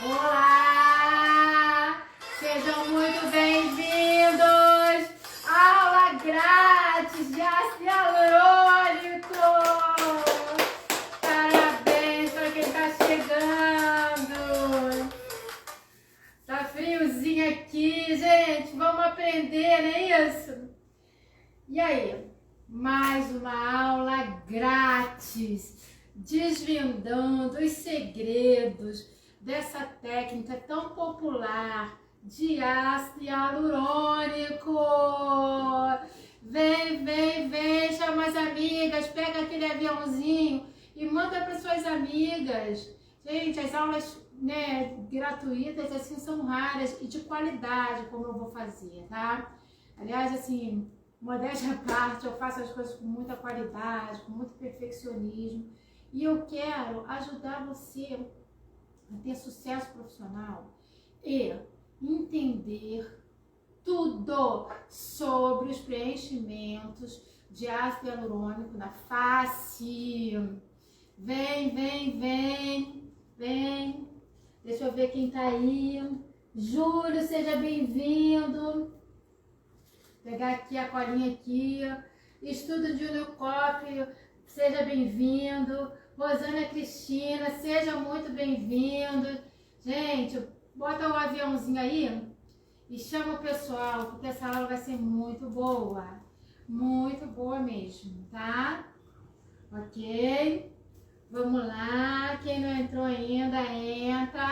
Olá! Sejam muito bem-vindos! Aula grátis de ácido hialurônico! Parabéns para quem está chegando! Tá friozinho aqui, gente! Vamos aprender, não é isso? E aí? Mais uma aula grátis, desvendando os segredos dessa técnica tão popular de ácido hialurônico. Vem, vem, vem, chama as amigas, pega aquele aviãozinho e manda para suas amigas. Gente, as aulas, né, gratuitas assim são raras e de qualidade, como eu vou fazer, tá? Aliás, assim, modéstia à parte, eu faço as coisas com muita qualidade, com muito perfeccionismo e eu quero ajudar você a ter sucesso profissional e entender tudo sobre os preenchimentos de ácido hialurônico na face. Vem, vem, vem, vem. Deixa eu ver quem tá aí. Júlio, seja bem-vindo. Pegar aqui a colinha aqui. Estudo de Unicop, seja bem-vindo. Rosana Cristina, seja muito bem-vindo. Gente, bota o aviãozinho aí e chama o pessoal, porque essa aula vai ser muito boa mesmo, tá? Ok? Vamos lá, quem não entrou ainda, entra.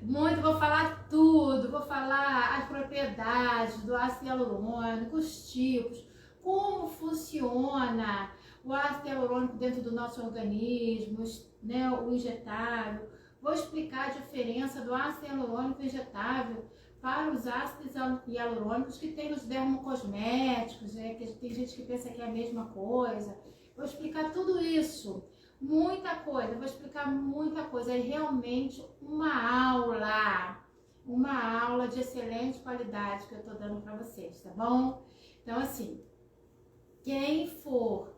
Vou falar tudo, vou falar as propriedades do ácido hialurônico, os tipos, como funciona o ácido hialurônico dentro do nosso organismo, né, o injetável. Vou explicar a diferença do ácido hialurônico injetável para os ácidos hialurônicos que tem nos dermocosméticos, né, que tem gente que pensa que é a mesma coisa. Vou explicar tudo isso, muita coisa, vou explicar muita coisa. É realmente uma aula de excelente qualidade que eu tô dando para vocês, tá bom? Então, assim, quem for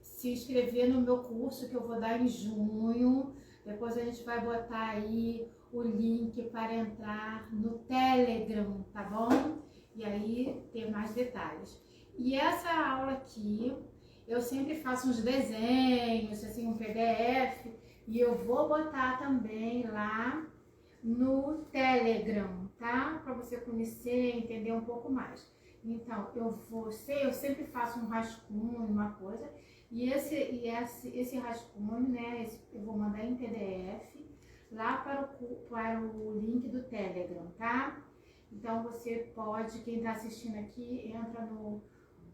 se inscrever no meu curso que eu vou dar em junho, depois a gente vai botar aí o link para entrar no Telegram, tá bom? E aí ter mais detalhes. E essa aula aqui, eu sempre faço uns desenhos, assim, um PDF, e eu vou botar também lá no Telegram, tá? Para você conhecer, entender um pouco mais. Então, eu sempre faço um rascunho, uma coisa, e esse rascunho, né, eu vou mandar em PDF lá para o link do Telegram, tá? Então, você pode, quem está assistindo aqui, entra no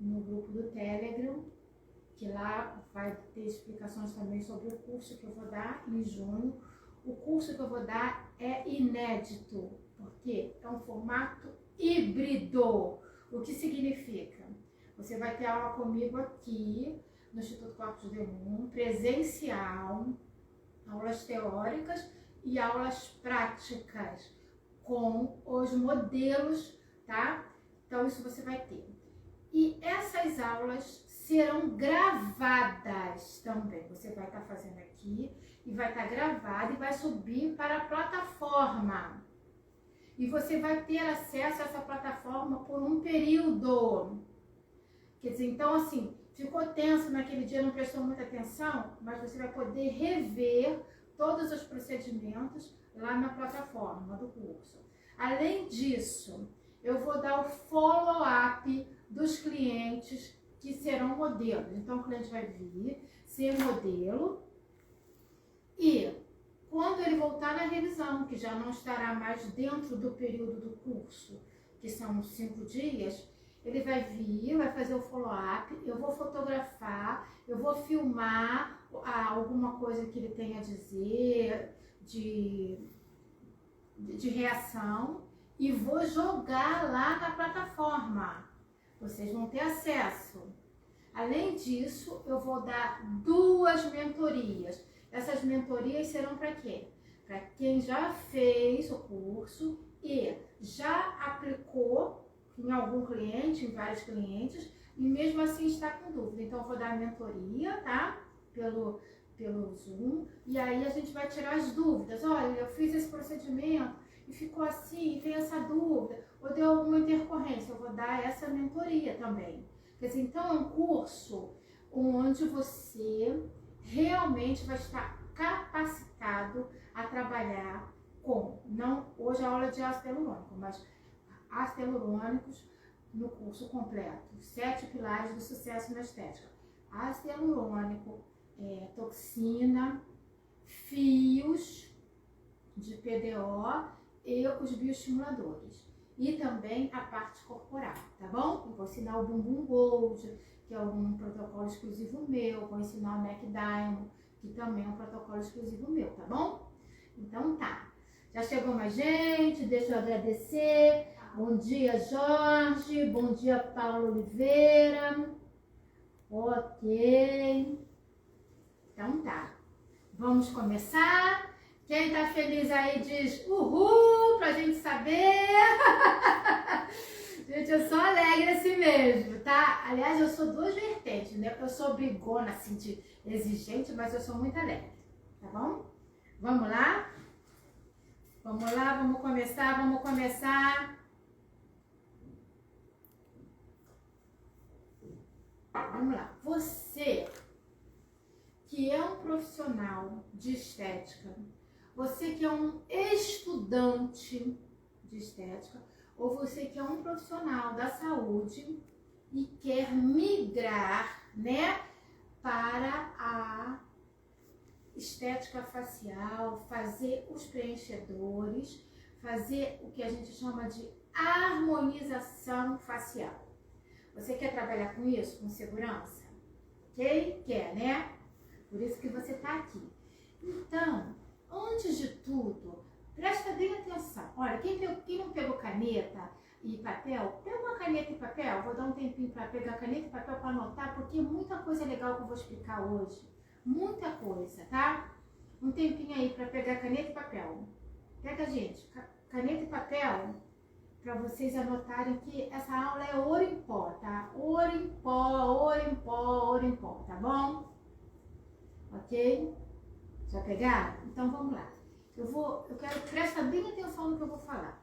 grupo do Telegram, que lá vai ter explicações também sobre o curso que eu vou dar em junho. O curso que eu vou dar é inédito, porque é um formato híbrido. O que significa? Você vai ter aula comigo aqui no Instituto Corpus Demum, presencial, aulas teóricas e aulas práticas com os modelos, tá? Então isso você vai ter. E essas aulas serão gravadas também. Você vai estar fazendo aqui e vai estar gravado e vai subir para a plataforma. E você vai ter acesso a essa plataforma por um período. Quer dizer, então assim, ficou tenso naquele dia, não prestou muita atenção, mas você vai poder rever todos os procedimentos lá na plataforma do curso. Além disso, eu vou dar o follow-up dos clientes que serão modelos. Então, o cliente vai vir ser modelo e quando ele voltar na revisão, que já não estará mais dentro do período do curso, que são 5 dias, ele vai vir, vai fazer o follow-up, eu vou fotografar, eu vou filmar alguma coisa que ele tenha a dizer de reação e vou jogar lá na plataforma. Vocês vão ter acesso. Além disso, eu vou dar 2 mentorias. Essas mentorias serão para quê? Para quem já fez o curso e já aplicou em algum cliente, em vários clientes, e mesmo assim está com dúvida. Então, eu vou dar a mentoria, tá? Pelo Zoom, e aí a gente vai tirar as dúvidas. Olha, eu fiz esse procedimento e ficou assim, tem essa dúvida, ou deu alguma intercorrência, eu vou dar essa mentoria também. Quer dizer, então é um curso onde você realmente vai estar capacitado a trabalhar com, não hoje a aula de ácido hialurônico, mas ácido hialurônicos no curso completo, 7 pilares do sucesso na estética. Ácido hialurônico, toxina, fios de PDO e os bioestimuladores. E também a parte corporal, tá bom? Eu vou ensinar o Bumbum Gold, que é um protocolo exclusivo meu. Vou ensinar o Neck Diamond, que também é um protocolo exclusivo meu, tá bom? Então tá. Já chegou mais gente, deixa eu agradecer. Bom dia, Jorge. Bom dia, Paulo Oliveira. Ok. Então tá. Vamos começar. Quem tá feliz aí diz uhul pra gente saber. Gente, eu sou alegre assim mesmo, tá? Aliás, eu sou 2 vertentes, né? Eu sou brigona, assim, de exigente, mas eu sou muito alegre, tá bom? Vamos lá? Vamos lá, vamos começar. Vamos lá. Você que é um profissional de estética, você que é um estudante de estética, ou você que é um profissional da saúde e quer migrar, né, para a estética facial, fazer os preenchedores, fazer o que a gente chama de harmonização facial. Você quer trabalhar com isso, com segurança? Ok? Quer, né? Por isso que você está aqui. Então, antes de tudo, presta bem atenção. Olha, quem não pegou caneta e papel, pega uma caneta e papel. Vou dar um tempinho para pegar caneta e papel para anotar, porque é muita coisa legal que eu vou explicar hoje. Muita coisa, tá? Um tempinho aí para pegar caneta e papel. Pega, gente, caneta e papel, para vocês anotarem que essa aula é ouro em pó, tá? Ouro em pó, ouro em pó, ouro em pó, tá bom? Ok? Já pegaram? Então vamos lá. Eu quero que presta bem atenção no que eu vou falar.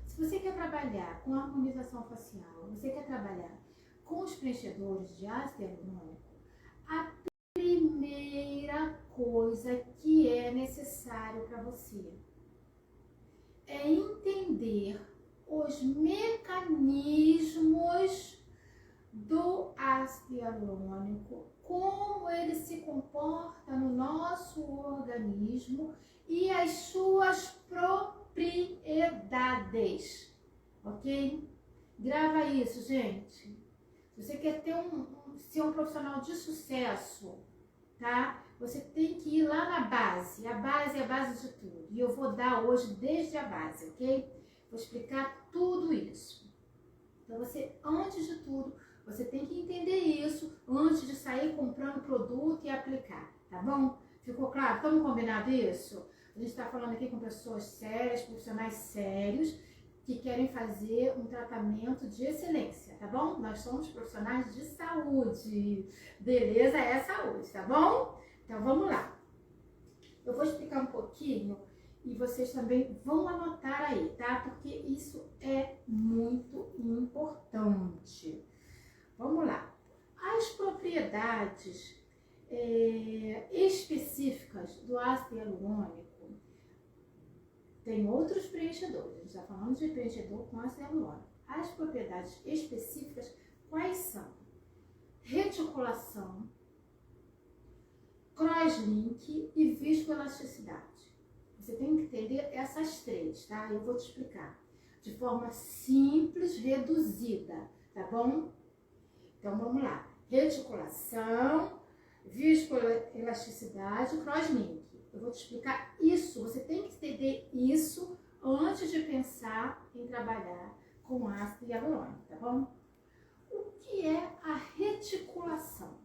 Se você quer trabalhar com harmonização facial, você quer trabalhar com os preenchedores de ácido hialurônico, a primeira coisa que é necessário para você é entender os mecanismos do ácido hialurônico, como ele se comporta no nosso organismo e as suas propriedades, ok? Grava isso, gente. Se você quer ter ser um profissional de sucesso, tá? Você tem que ir lá na base. A base é a base de tudo. E eu vou dar hoje desde a base, ok? Vou explicar tudo isso. Então, você, antes de tudo, você tem que entender isso antes de sair comprando produto e aplicar, tá bom? Ficou claro? Estamos combinado isso? A gente está falando aqui com pessoas sérias, profissionais sérios, que querem fazer um tratamento de excelência, tá bom? Nós somos profissionais de saúde. Beleza? É saúde, tá bom? Então, vamos lá. Eu vou explicar um pouquinho e vocês também vão anotar aí, tá? Porque isso é muito importante. Vamos lá. As propriedades específicas do ácido hialurônico, tem outros preenchedores. A gente está falando de preenchedor com ácido hialurônico. As propriedades específicas, quais são? Reticulação, crosslink e viscoelasticidade. Você tem que entender essas 3, tá? Eu vou te explicar. de forma simples, reduzida, tá bom? Então vamos lá. Reticulação, viscoelasticidade, crosslink. Eu vou te explicar isso, você tem que entender isso antes de pensar em trabalhar com ácido hialurônico, tá bom? O que é a reticulação?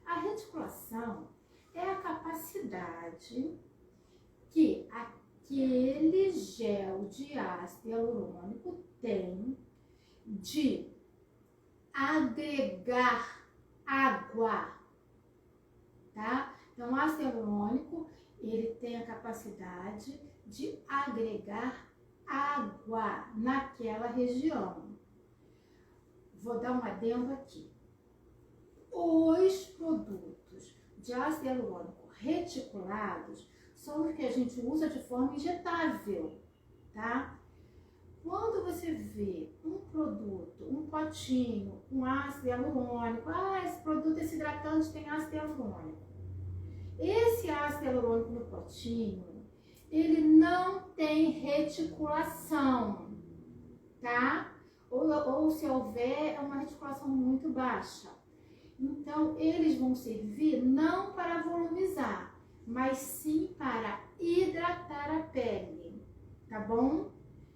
A reticulação é a capacidade que aquele gel de ácido hialurônico tem de agregar água, tá? Então, o ácido hialurônico, ele tem a capacidade de agregar água naquela região. Vou dar um adendo aqui. Os produtos de ácido hialurônico reticulados são os que a gente usa de forma injetável, tá? Quando você vê um produto, um potinho com ácido hialurônico, esse produto, esse hidratante tem ácido hialurônico. Esse ácido hialurônico no potinho, ele não tem reticulação, tá? Ou se houver, é uma reticulação muito baixa. Então, eles vão servir não para volumizar, mas sim para hidratar a pele, tá bom?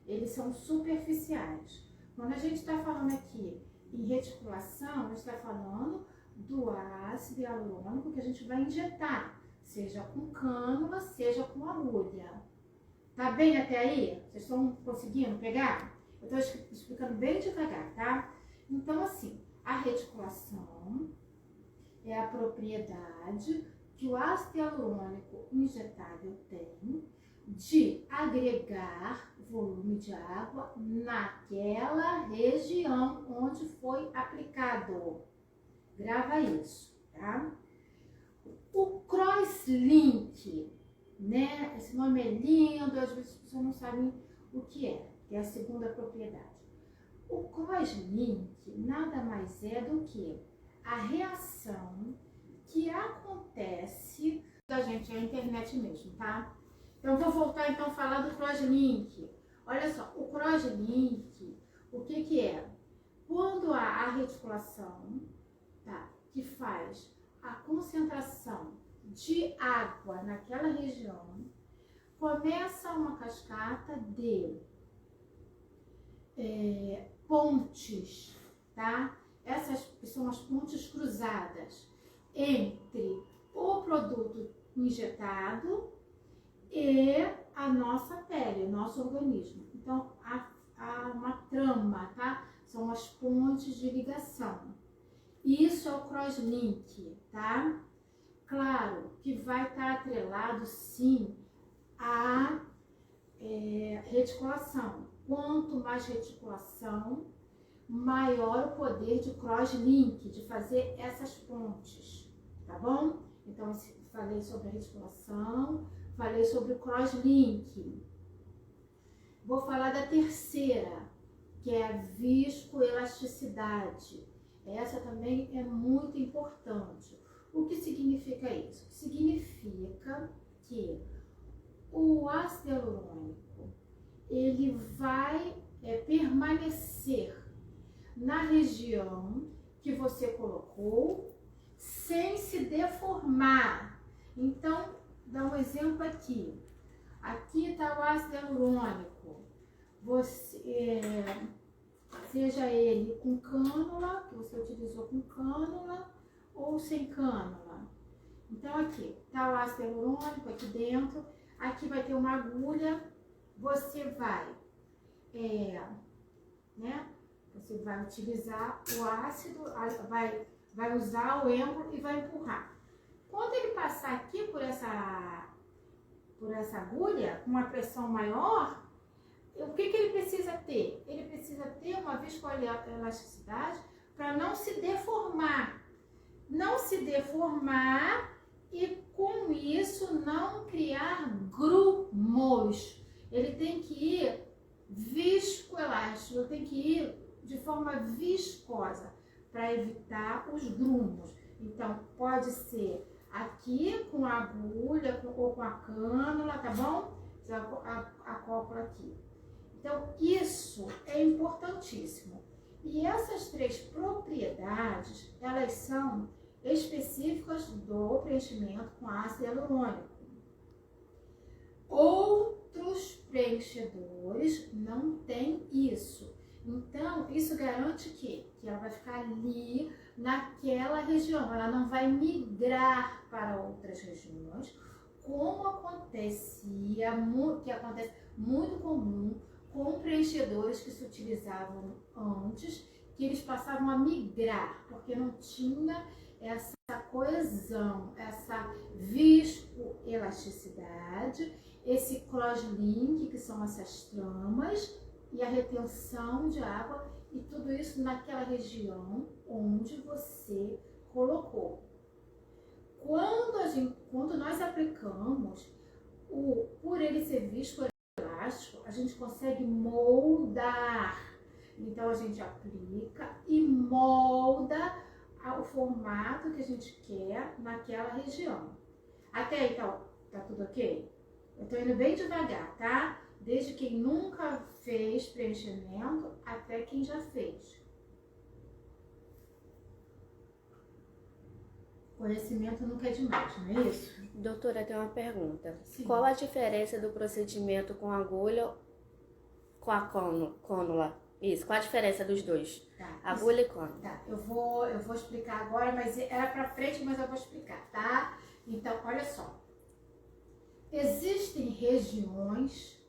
Eles são superficiais. Quando a gente está falando aqui em reticulação, a gente está falando do ácido hialurônico que a gente vai injetar, seja com cânula, seja com agulha. Tá bem até aí? Vocês estão conseguindo pegar? Eu estou explicando bem devagar, tá? Então, assim, a reticulação é a propriedade que o ácido hialurônico injetável tem de agregar volume de água naquela região onde foi aplicado. Grava isso, tá? O crosslink, né? Esse nome é lindo, às vezes as pessoas não sabem o que é a segunda propriedade. O crosslink nada mais é do que a reação que acontece da gente, é a internet mesmo, tá? Então, vou voltar então a falar do crosslink. Olha só, o crosslink, o que é? Quando há a reticulação, tá, que faz a concentração de água naquela região, começa uma cascata de pontes, tá? Essas são as pontes cruzadas entre o produto injetado e a nossa pele, o nosso organismo. Então, há uma trama, tá? São as pontes de ligação. Isso é o crosslink, tá? Claro que vai estar atrelado, sim, à reticulação. Quanto mais reticulação, maior o poder de crosslink, de fazer essas pontes, tá bom? Então, falei sobre a reticulação, falei sobre o crosslink. Vou falar da terceira, que é a viscoelasticidade. Essa também é muito importante. O que significa isso? Significa que o ácido hialurônico, ele vai permanecer na região que você colocou sem se deformar. Então, dá um exemplo aqui. Aqui está o ácido hialurônico. Seja ele com cânula, que você utilizou com cânula, ou sem cânula. Então, aqui está o ácido hialurônico aqui dentro. Aqui vai ter uma agulha. Você vai, Você vai utilizar o ácido, vai usar o êmbolo e vai empurrar. Quando ele passar aqui por essa agulha, com uma pressão maior, o que ele precisa ter? Ele precisa ter uma viscoelasticidade para não se deformar. Não se deformar e, com isso, não criar grumos. Ele tem que ir viscoelástico, tem que ir de forma viscosa para evitar os grumos. Então, pode ser aqui com a agulha ou com a cânula, tá bom? Você acopla aqui. Então, isso é importantíssimo. E essas 3 propriedades, elas são específicas do preenchimento com ácido hialurônico. Outros preenchedores não têm isso. Então, isso garante que ela vai ficar ali naquela região, ela não vai migrar para outras regiões, como acontecia, que acontece muito comum com preenchedores que se utilizavam antes, que eles passavam a migrar, porque não tinha essa coesão, essa viscoelasticidade, esse cross-link, que são essas tramas, e a retenção de água, e tudo isso naquela região onde você colocou. Quando nós aplicamos, por ele ser viscoelástico, a gente consegue moldar. Então, a gente aplica e molda o formato que a gente quer naquela região. Até aí, tá tudo ok? Eu tô indo bem devagar, tá? Desde quem nunca fez preenchimento até quem já fez. Conhecimento nunca é demais, não é isso? Doutora, tem uma pergunta. Sim. Qual a diferença do procedimento com agulha com a cônula? Isso, qual a diferença dos dois? Tá. Agulha e cônula. Tá, eu vou explicar agora, mas era pra frente, mas eu vou explicar, tá? Então, olha só. Existem regiões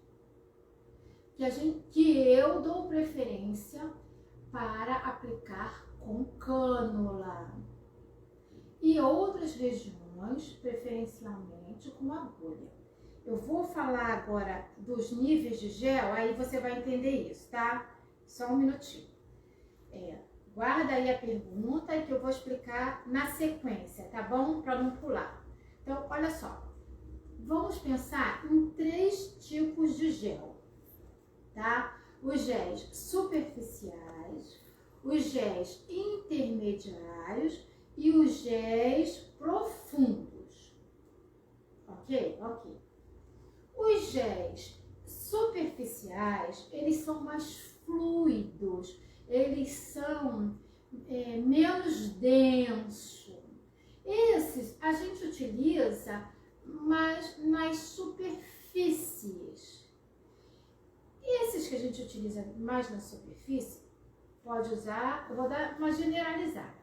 que eu dou preferência para aplicar com cânula e outras regiões, preferencialmente com agulha. Eu vou falar agora dos níveis de gel, aí você vai entender isso, tá? Só um minutinho. Guarda aí a pergunta e que eu vou explicar na sequência, tá bom? Para não pular. Então, olha só. Vamos pensar em 3 tipos de gel, tá? Os géis superficiais, os géis intermediários e os géis profundos. Ok? Ok. Os géis superficiais, eles são mais fluidos, eles são menos densos. Esses a gente utiliza mais nas superfícies. E esses que a gente utiliza mais na superfície, pode usar, eu vou dar uma generalizada.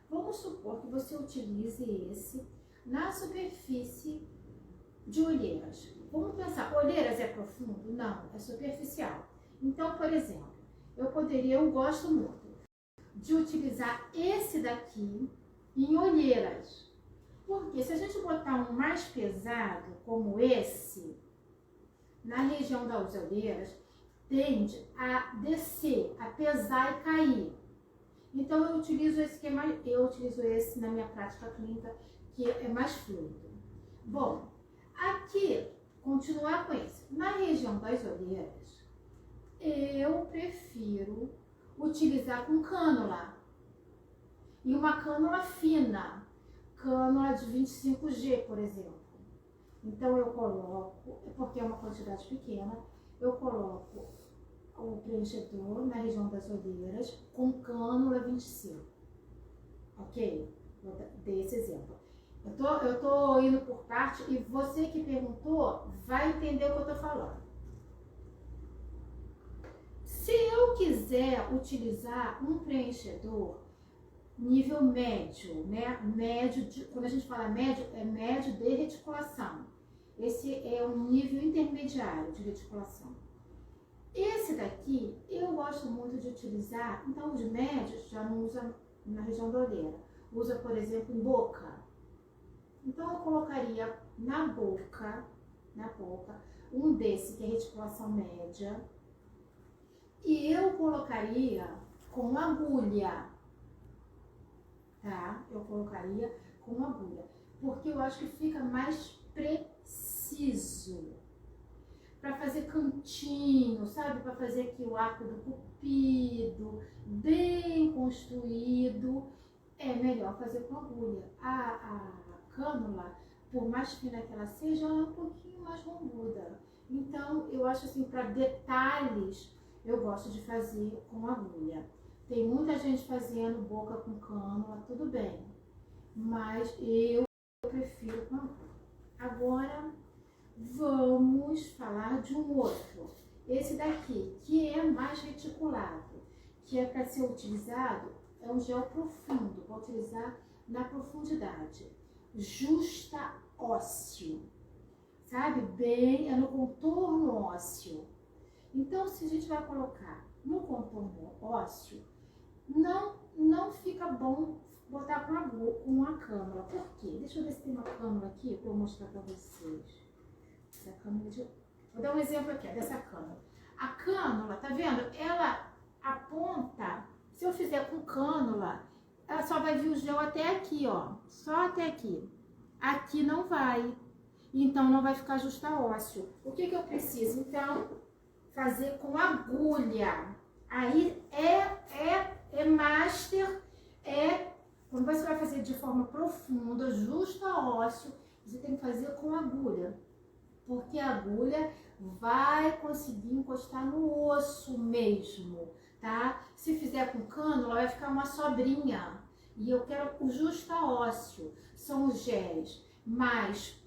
Vamos supor que você utilize esse na superfície de olheiras. Vamos pensar, olheiras é profundo? Não, é superficial. Então, por exemplo, eu gosto muito de utilizar esse daqui em olheiras. Porque se a gente botar um mais pesado, como esse, na região das olheiras, tende a descer, a pesar e cair. Então, eu utilizo esse na minha prática clínica, que é mais fluido. Bom, aqui, continuar com esse. Na região das olheiras, eu prefiro utilizar com cânula. E uma cânula fina, cânula de 25G, por exemplo. Então, eu coloco, porque é uma quantidade pequena, eu coloco o preenchedor na região das olheiras com cânula 25. Ok? Vou dar esse exemplo. Eu tô indo por parte e você que perguntou vai entender o que eu tô falando. Se eu quiser utilizar um preenchedor nível médio, né? Quando a gente fala médio, é médio de reticulação. Esse é um nível intermediário de reticulação. Esse daqui, eu gosto muito de utilizar, então os médios já não usa na região da olheira. Usa, por exemplo, em boca. Então eu colocaria na boca, um desse que é reticulação média. E eu colocaria com agulha, tá? Eu colocaria com agulha, porque eu acho que fica mais preciso. Para fazer cantinho, sabe? Para fazer aqui o arco do cupido, bem construído, é melhor fazer com agulha. A cânula, por mais fina que ela seja, ela é um pouquinho mais rombuda. Então, eu acho assim, para detalhes, eu gosto de fazer com agulha. Tem muita gente fazendo boca com cânula, tudo bem, mas eu prefiro com agulha. Agora, vamos falar de um outro. Esse daqui, que é mais reticulado, que é para ser utilizado, é um gel profundo, vou utilizar na profundidade. Justa ósseo, sabe? Bem, é no contorno ósseo. Então, se a gente vai colocar no contorno ósseo, não fica bom botar com a câmera. Por quê? Deixa eu ver se tem uma câmera aqui para eu mostrar para vocês. Essa câmera de... Vou dar um exemplo aqui, dessa câmera. A cânula, tá vendo? Ela aponta, se eu fizer com cânula, ela só vai vir o gel até aqui, ó. Só até aqui. Aqui não vai. Então, não vai ficar justa ósseo. O que eu preciso? Então, fazer com agulha. Aí é master, quando você vai fazer de forma profunda, justa ósseo, você tem que fazer com agulha. Porque a agulha vai conseguir encostar no osso mesmo, tá? Se fizer com cânula, vai ficar uma sobrinha. E eu quero o justa ósseo. São os géis mais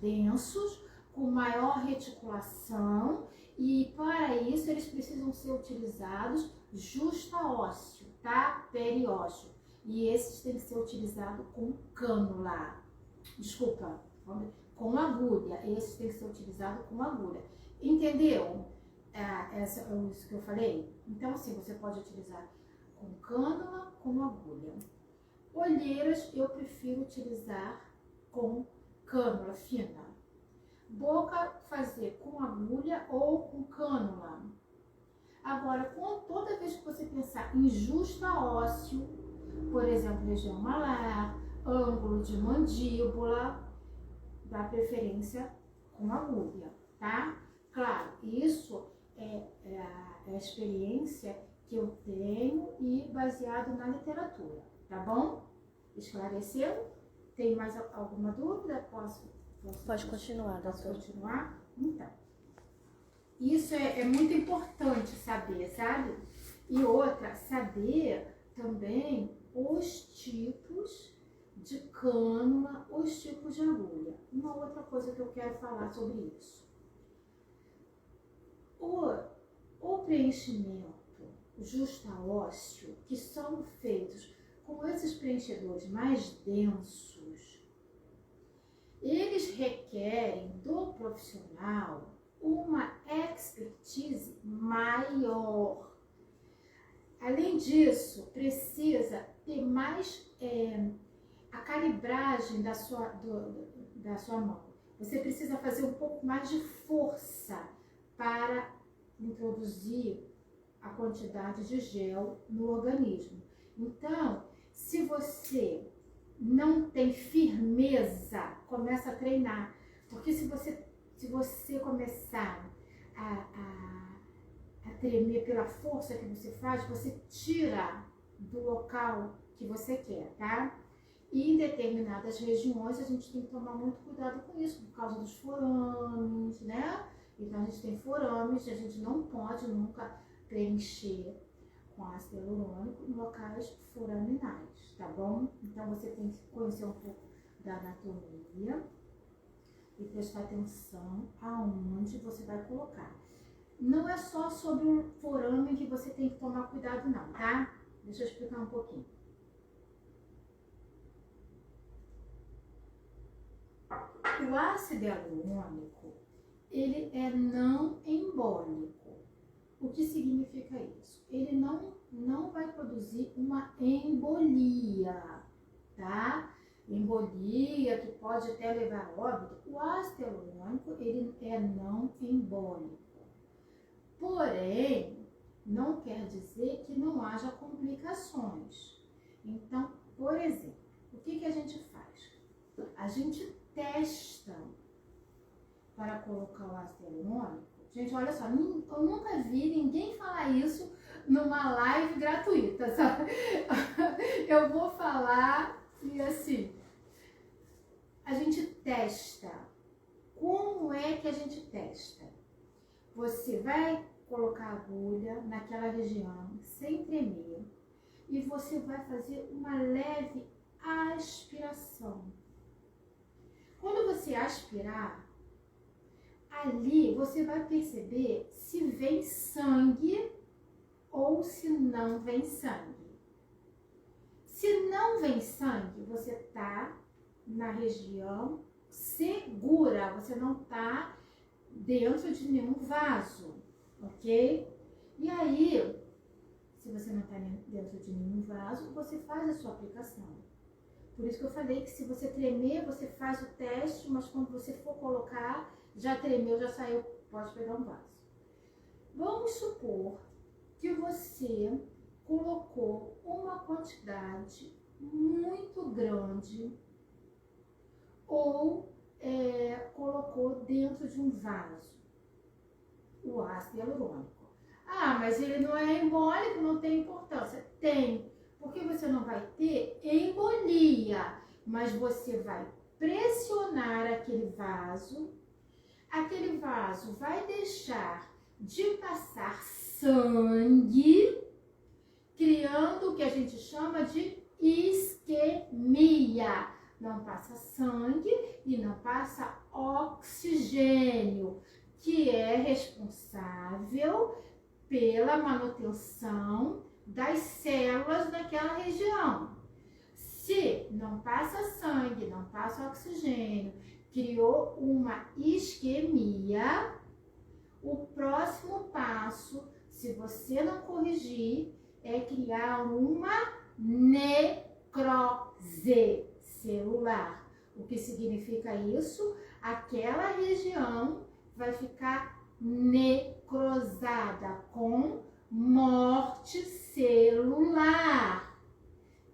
densos, com maior reticulação, e para isso eles precisam ser utilizados justa ósseo, tá? Periósteo. E esses têm que ser utilizados com cânula. Desculpa, com agulha. Esses têm que ser utilizados com agulha. Entendeu? Isso que eu falei? Então, assim, você pode utilizar com cânula, com agulha. Olheiras eu prefiro utilizar com cânula fina. Boca, fazer com agulha ou com cânula. Agora, toda vez que você pensar em justa ósseo, por exemplo, região malar, ângulo de mandíbula, dá preferência com agulha, tá? Claro, isso é a experiência que eu tenho e baseado na literatura, tá bom? Esclareceu? Tem mais alguma dúvida? Pode continuar, Posso doutora. continuar? Então, isso é muito importante saber, sabe? E outra, saber também os tipos de cânula, os tipos de agulha. Uma outra coisa que eu quero falar sobre isso. O preenchimento justa ósseo, que são feitos com esses preenchedores mais densos, eles requerem do profissional uma expertise maior. Além disso, precisa ter mais a calibragem da sua mão. Você precisa fazer um pouco mais de força para introduzir a quantidade de gel no organismo. Então, se você não tem firmeza, começa a treinar. Porque se você começar a tremer pela força que você faz, você tira do local que você quer, tá? E em determinadas regiões a gente tem que tomar muito cuidado com isso, por causa dos forames, né? Então a gente tem forames, a gente não pode nunca preencher com ácido hialurônico em locais foraminais, tá bom? Então você tem que conhecer um pouco da anatomia e prestar atenção aonde você vai colocar. Não é só sobre um forame que você tem que tomar cuidado não, tá? Deixa eu explicar um pouquinho. O ácido hialurônico, ele é não embólico. O que significa isso? Ele não vai produzir uma embolia, tá? Embolia que pode até levar a óbito. O ácido hialurônico, ele é não embólico. Porém, não quer dizer que não haja complicações. Então, por exemplo, o que a gente faz? A gente testa para colocar o ácido hialurônico. Gente, olha só, eu nunca vi ninguém falar isso numa live gratuita, sabe? Eu vou falar e assim, a gente testa como é que a gente testa? Você vai colocar a agulha naquela região, sem tremer, e você vai fazer uma leve aspiração. Quando você aspirar, ali você vai perceber se vem sangue ou se não vem sangue. Se não vem sangue, você está na região segura, você não está dentro de nenhum vaso, ok? E aí, se você não está dentro de nenhum vaso, você faz a sua aplicação. Por isso que eu falei que se você tremer, você faz o teste, mas quando você for colocar, já tremeu, já saiu, pode pegar um vaso. Vamos supor que você colocou uma quantidade muito grande ou colocou dentro de um vaso o ácido hialurônico. Ah, mas ele não é embólico, não tem importância. Tem, porque você não vai ter embolia, mas você vai pressionar aquele vaso vai deixar de passar sangue, criando o que a gente chama de isquemia. Não passa sangue e não passa oxigênio, que é responsável pela manutenção das células naquela região. Se não passa sangue, não passa oxigênio, criou uma isquemia, o próximo passo, se você não corrigir, é criar uma necrose celular. O que significa isso? Aquela região vai ficar necrosada, com morte celular.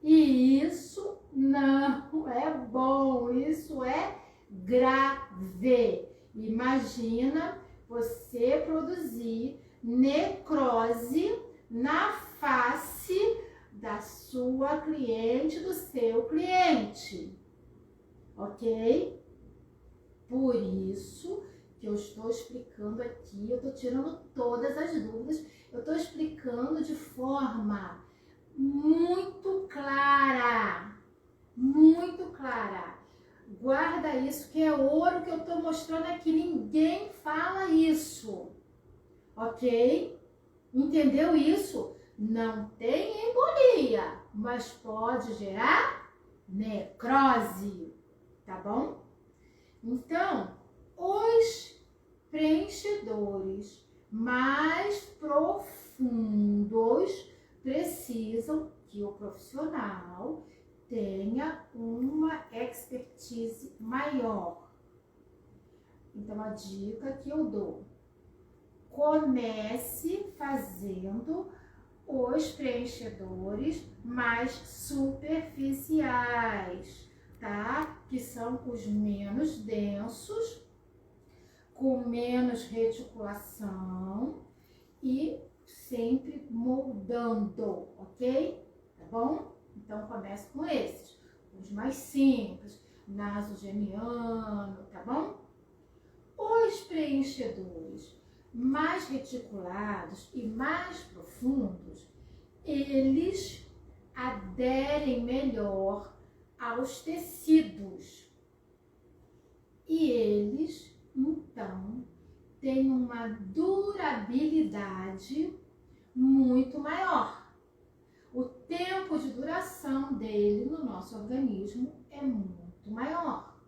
E isso não é bom, isso é grave. Imagina você produzir necrose na face da sua cliente, do seu cliente, ok? Por isso que eu estou explicando aqui, eu estou tirando todas as dúvidas, eu estou explicando de forma muito clara, muito clara. Guarda isso, que é ouro que eu estou mostrando aqui, ninguém fala isso, ok? Entendeu isso? Não tem embolia, mas pode gerar necrose, tá bom? Então, os preenchedores mais profundos precisam que o profissional tenha uma expertise maior. Então, a dica que eu dou: comece fazendo os preenchedores mais superficiais, tá? Que são os menos densos, com menos reticulação e sempre moldando, ok? Tá bom? Então, comece com esses, os mais simples, nasogeniano, tá bom? Os preenchedores mais reticulados e mais profundos, eles aderem melhor aos tecidos. E eles, então, têm uma durabilidade muito maior. O tempo de duração dele no nosso organismo é muito maior,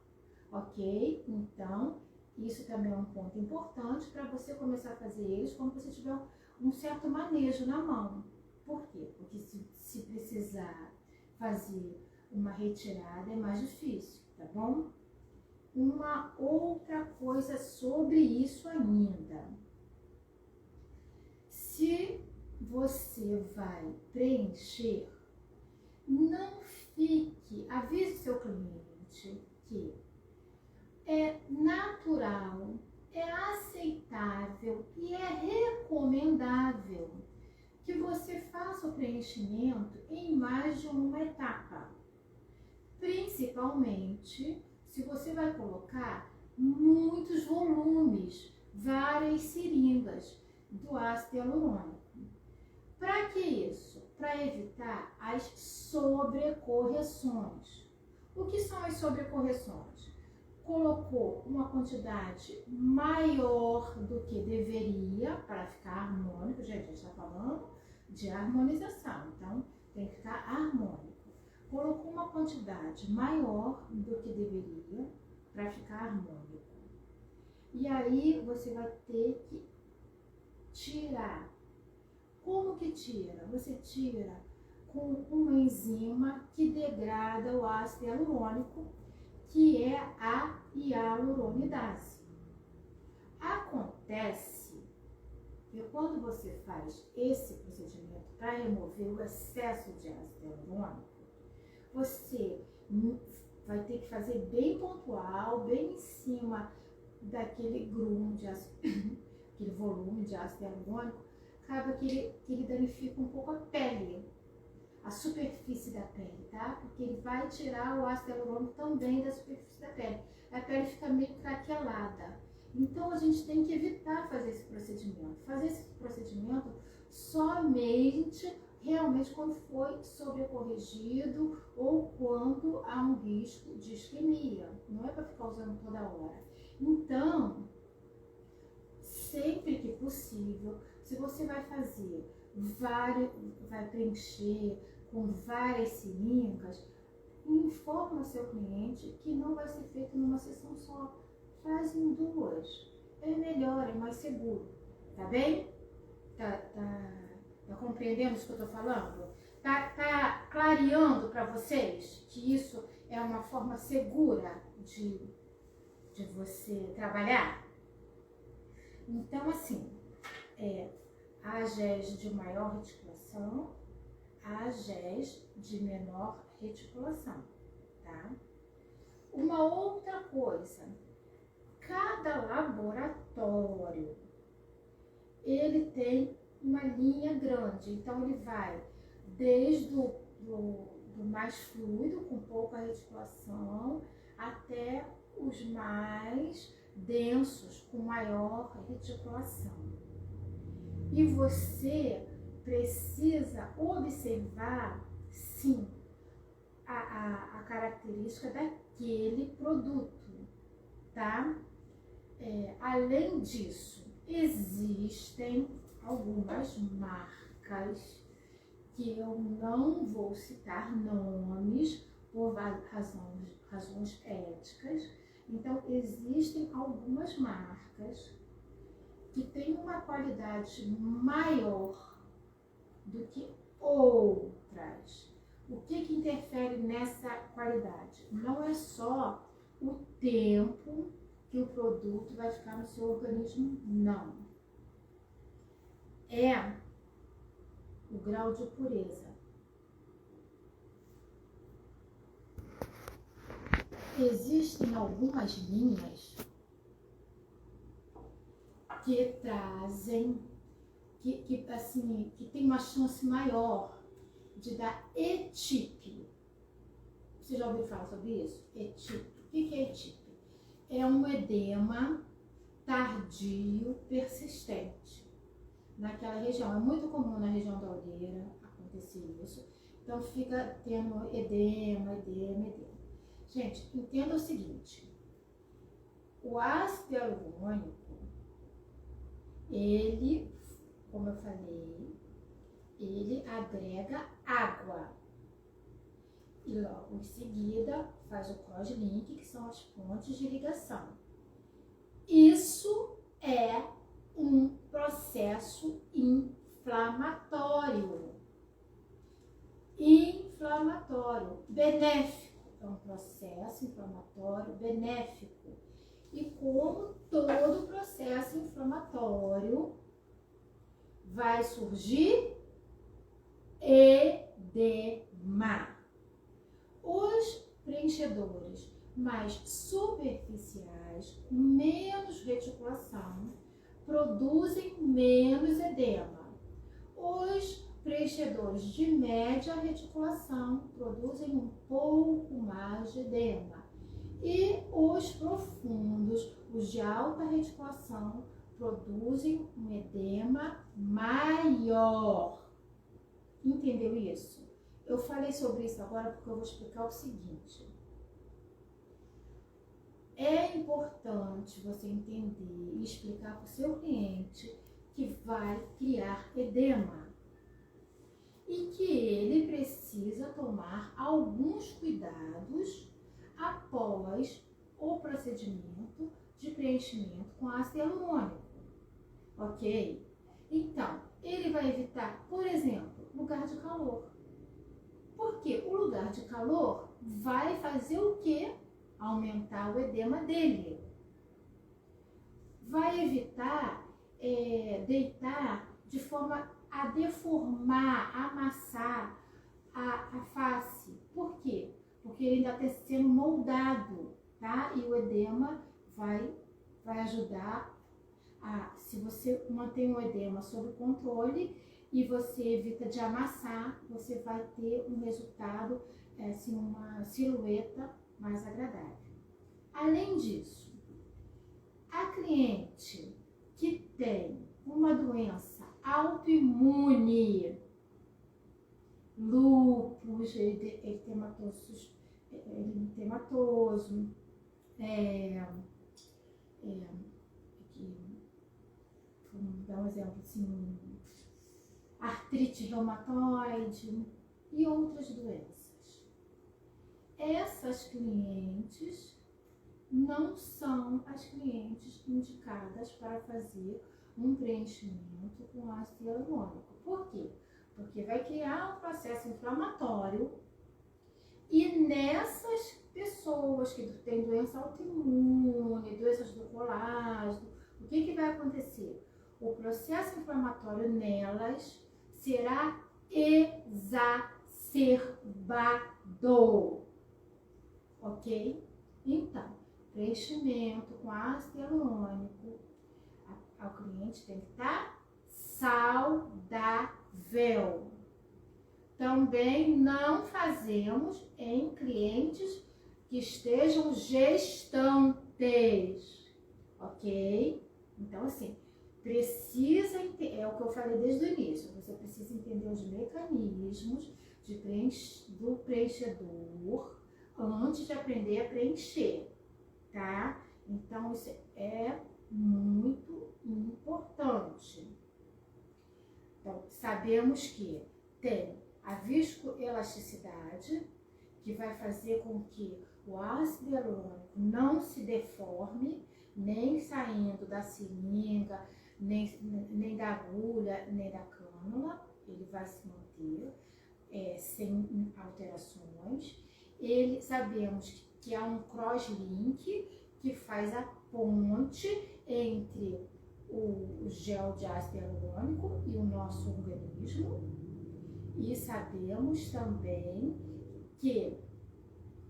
ok? Então, isso também é um ponto importante para você começar a fazer eles quando você tiver um certo manejo na mão. Por quê? Porque se precisar fazer uma retirada é mais difícil, tá bom? Uma outra coisa sobre isso ainda. Se você vai preencher, não fique, avise seu cliente que é natural, é aceitável e é recomendável que você faça o preenchimento em mais de uma etapa. Principalmente se você vai colocar muitos volumes, várias seringas do ácido hialurônico. Para que isso? Para evitar as sobrecorreções. O que são as sobrecorreções? Colocou uma quantidade maior do que deveria para ficar harmônico. Gente, a gente está falando de harmonização, então tem que ficar harmônico. Colocou uma quantidade maior do que deveria para ficar harmônico. E aí você vai ter que tirar. Como que tira? Você tira com uma enzima que degrada o ácido hialurônico, que é a hialuronidase. Acontece que quando você faz esse procedimento para remover o excesso de ácido hialurônico, você vai ter que fazer bem pontual, bem em cima daquele grumo de ácido, aquele volume de ácido hialurônico, acaba que ele danifica um pouco a pele, a superfície da pele, tá? Porque ele vai tirar o ácido hialurônico também da superfície da pele. A pele fica meio craquelada. Então a gente tem que evitar fazer esse procedimento. Fazer esse procedimento somente realmente quando foi sobrecorrigido ou quando há um risco de isquemia. Não é para ficar usando toda hora. Então, sempre que possível, se você vai fazer vai preencher com várias seringas, informa o seu cliente que não vai ser feito numa sessão só. Faz em duas. É melhor, é mais seguro. Tá bem? Tá compreendendo isso que eu tô falando? Tá clareando para vocês que isso é uma forma segura de você trabalhar? Então, assim, há géis de maior reticulação, há géis de menor reticulação, tá? Uma outra coisa, cada laboratório, ele tem uma linha grande, então ele vai desde do mais fluido, com pouca reticulação, até os mais densos, com maior reticulação. E você precisa observar, sim, a característica daquele produto, tá? Além disso, existem algumas marcas que eu não vou citar nomes por razões éticas. Então, existem algumas marcas que têm uma qualidade maior do que outras. O que interfere nessa qualidade? Não é só o tempo que o produto vai ficar no seu organismo, não. É o grau de pureza. Existem algumas linhas que trazem, que tem uma chance maior de dar ETIP. Você já ouviu falar sobre isso? ETIP. O que é ETIP? É um edema tardio persistente naquela região. É muito comum na região da olheira acontecer isso. Então fica tendo edema. Gente, entenda o seguinte. O ácido hialurônico, ele, como eu falei, ele agrega água. E logo em seguida faz o cross-link, que são as pontes de ligação. Isso é um processo inflamatório. Benéfico. É um processo inflamatório benéfico. E como todo processo inflamatório, vai surgir edema. Os preenchedores mais superficiais, com menos reticulação, produzem menos edema. Os preenchedores de média reticulação produzem um pouco mais de edema. E os profundos, os de alta reticulação, produzem um edema maior. Entendeu isso? Eu falei sobre isso agora porque eu vou explicar o seguinte. É importante você entender e explicar para o seu cliente que vai criar edema e que ele precisa tomar alguns cuidados após o procedimento de preenchimento com ácido hialurônico, ok? Então, ele vai evitar, por exemplo, lugar de calor. Porque o lugar de calor vai fazer o quê? Aumentar o edema dele. Vai evitar deitar de forma a deformar, amassar a face. Por quê? Porque ele ainda está sendo moldado, tá? E o edema vai ajudar se você mantém o edema sob controle e você evita de amassar, você vai ter um resultado, assim, uma silhueta mais agradável. Além disso, a cliente que tem uma doença autoimune, lúpus, eritematoso, vamos dar um exemplo assim, artrite reumatoide e outras doenças. Essas clientes não são as clientes indicadas para fazer um preenchimento com ácido hialurônico. Por quê? Porque vai criar um processo inflamatório e nessas pessoas que têm doença autoimune, doenças do colágeno, o que vai acontecer? O processo inflamatório nelas será exacerbado, ok? Então, preenchimento com ácido hialurônico, o cliente tem que estar saudável. Também não fazemos em clientes que estejam gestantes, ok? Então, assim, precisa, é o que eu falei desde o início, você precisa entender os mecanismos do preenchedor antes de aprender a preencher, tá? Então, isso é muito importante. Então, sabemos que tem a viscoelasticidade, que vai fazer com que o ácido hialurônico não se deforme, nem saindo da seringa, nem da agulha, nem da cânula. Ele vai se manter sem alterações. Sabemos que há um cross-link que faz a ponte entre o gel de ácido hialurônico e o nosso organismo. E sabemos também que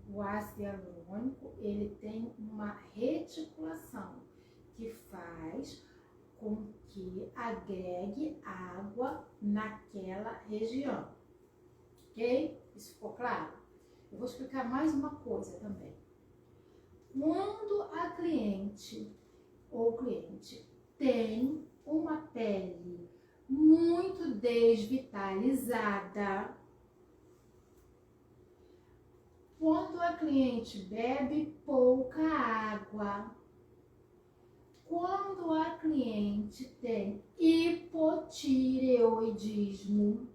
o ácido hialurônico ele tem uma reticulação que faz com que agregue água naquela região. Ok? Isso ficou claro? Eu vou explicar mais uma coisa também. Quando a cliente ou cliente tem uma pele muito desvitalizada, quando a cliente bebe pouca água, quando a cliente tem hipotireoidismo,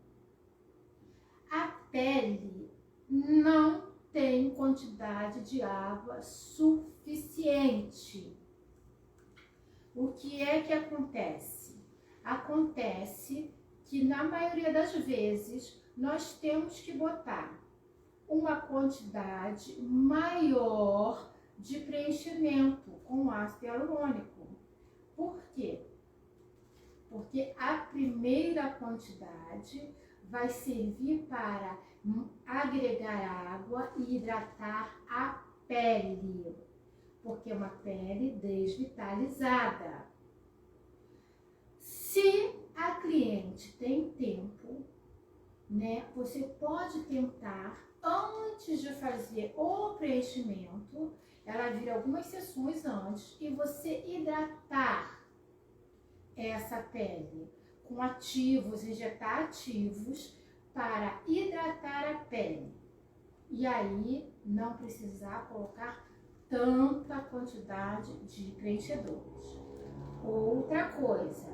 a pele não tem quantidade de água suficiente. O que é que acontece? Acontece que na maioria das vezes nós temos que botar uma quantidade maior de preenchimento com ácido hialurônico. Por quê? Porque a primeira quantidade vai servir para agregar água e hidratar a pele, porque é uma pele desvitalizada. Se a cliente tem tempo, né, você pode tentar, antes de fazer o preenchimento, ela vir algumas sessões antes e você hidratar essa pele com ativos, injetar ativos para hidratar a pele. E aí não precisar colocar tanta quantidade de preenchedores. Outra coisa,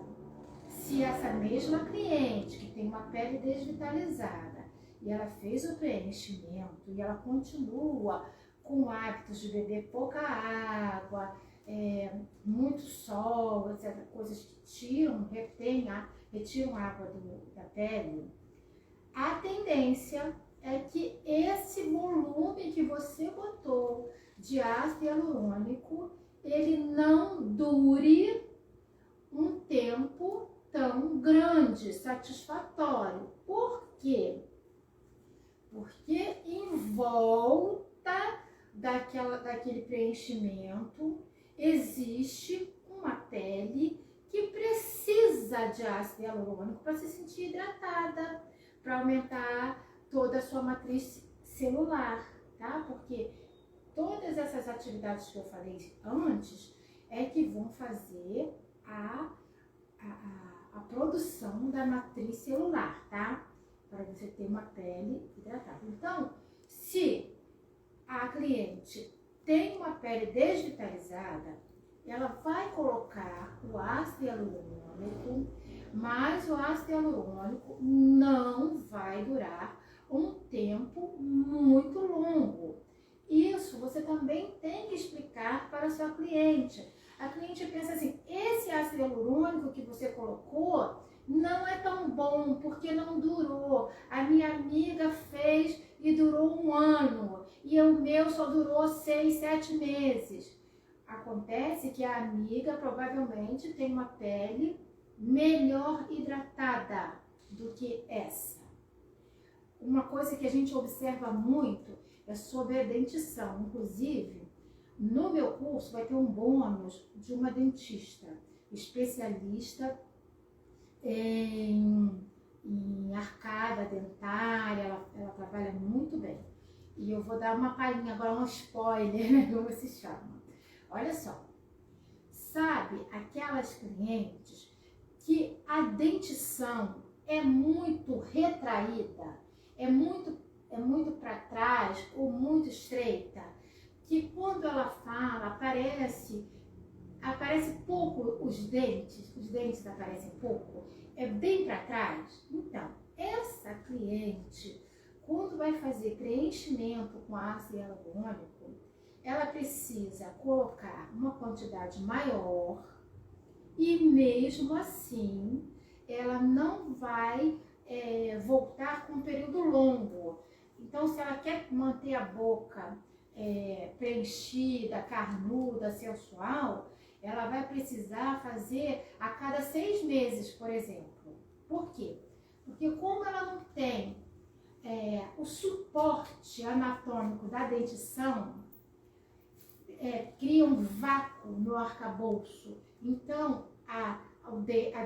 se essa mesma cliente que tem uma pele desvitalizada e ela fez o preenchimento e ela continua com hábitos de beber pouca água, muito sol, etc., coisas que retiram a água da pele, a tendência é que esse volume que você botou de ácido hialurônico, ele não dure um tempo tão grande, satisfatório. Por quê? Porque em volta daquele preenchimento existe uma pele que precisa de ácido hialurônico para se sentir hidratada, para aumentar toda a sua matriz celular, tá? Porque todas essas atividades que eu falei antes é que vão fazer a produção da matriz celular, tá? Para você ter uma pele hidratada. Então, se a cliente tem uma pele desvitalizada, ela vai colocar o ácido hialurônico, mas o ácido hialurônico não vai durar um tempo muito longo. Isso você também tem que explicar para a sua cliente. A cliente pensa assim, esse ácido hialurônico que você colocou não é tão bom porque não durou. A minha amiga fez e durou 1 ano e o meu só durou 6, 7 meses. Acontece que a amiga provavelmente tem uma pele melhor hidratada do que essa. Uma coisa que a gente observa muito é sobre a dentição. Inclusive, no meu curso vai ter um bônus de uma dentista especialista em arcada dentária, ela trabalha muito bem. E eu vou dar uma palhinha agora, um spoiler, né, como se chama. Olha só, sabe aquelas clientes que a dentição é muito retraída, é muito para trás ou muito estreita, que quando ela fala aparece pouco os dentes aparecem pouco, é bem para trás. Então, essa cliente, quando vai fazer preenchimento com ácido hialurônico, ela precisa colocar uma quantidade maior e mesmo assim ela não vai voltar com um período longo. Então, se ela quer manter a boca preenchida, carnuda, sensual, ela vai precisar fazer a cada 6 meses, por exemplo. Por quê? Porque como ela não tem o suporte anatômico da dentição, cria um vácuo no arcabouço. Então, a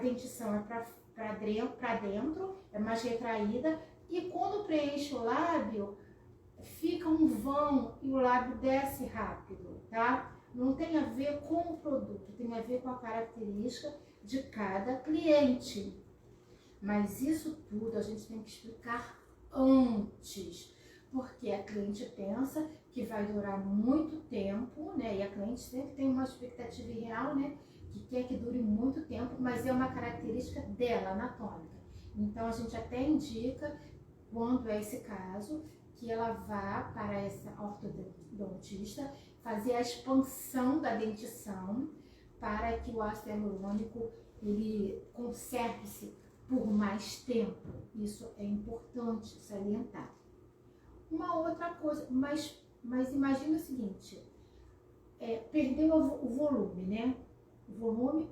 dentição é para dentro, é mais retraída, e quando preenche o lábio, fica um vão e o lábio desce rápido, tá? Não tem a ver com o produto, tem a ver com a característica de cada cliente. Mas isso tudo a gente tem que explicar antes, porque a cliente pensa que vai durar muito tempo, né? E a cliente sempre tem uma expectativa real, né? Que quer que dure muito tempo, mas é uma característica dela, anatômica. Então a gente até indica, quando é esse caso, que ela vá para essa ortodontista fazer a expansão da dentição para que o ácido hialurônico ele conserve-se por mais tempo. Isso é importante salientar. Uma outra coisa, mas imagina o seguinte, perdeu o volume, né? O volume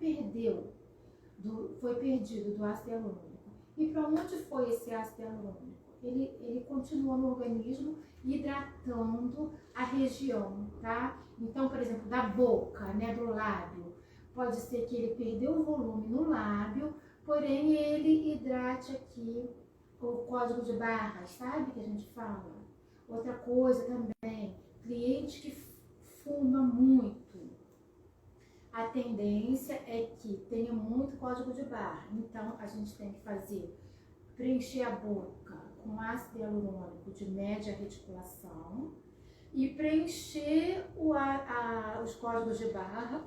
foi perdido do ácido hialurônico. E para onde foi esse ácido hialurônico? Ele continua no organismo hidratando a região, tá? Então, por exemplo, da boca, né, do lábio, pode ser que ele perdeu o volume no lábio, porém ele hidrate aqui o código de barras, sabe? Que a gente fala. Outra coisa também, cliente que fuma muito, a tendência é que tenha muito código de barra. Então, a gente tem que preencher a boca com ácido hialurônico de média reticulação e preencher os códigos de barra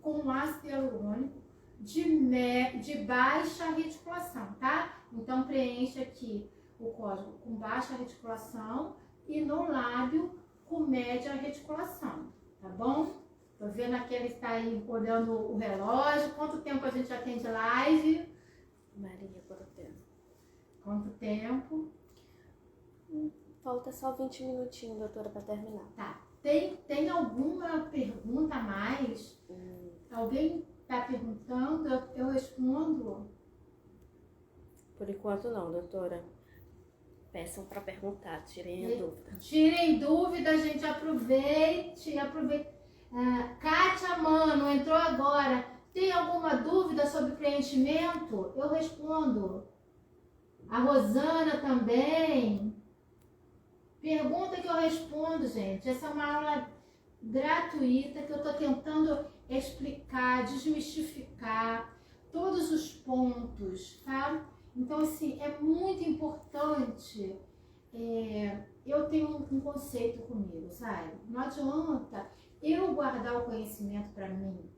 com ácido hialurônico de baixa reticulação, tá? Então, preenche aqui o código com baixa reticulação e no lábio com média reticulação, tá bom? Tô vendo aqui, ele está aí olhando o relógio. Quanto tempo a gente já tem de live? Maria, quanto tempo? Quanto tempo? Falta só 20 minutinhos, doutora, para terminar. Tá. Tem alguma pergunta a mais? Alguém tá perguntando? Eu respondo. Por enquanto não, doutora. Peçam para perguntar, tirem a dúvida. Tirem dúvida, gente. Aproveite. Kátia, mano, entrou agora. Tem alguma dúvida sobre preenchimento? Eu respondo. A Rosana também. Pergunta que eu respondo, gente. Essa é uma aula gratuita que eu tô tentando explicar, desmistificar todos os pontos, tá? Então, assim, é muito importante. Eu tenho um conceito comigo, sabe? Não adianta eu guardar o conhecimento para mim.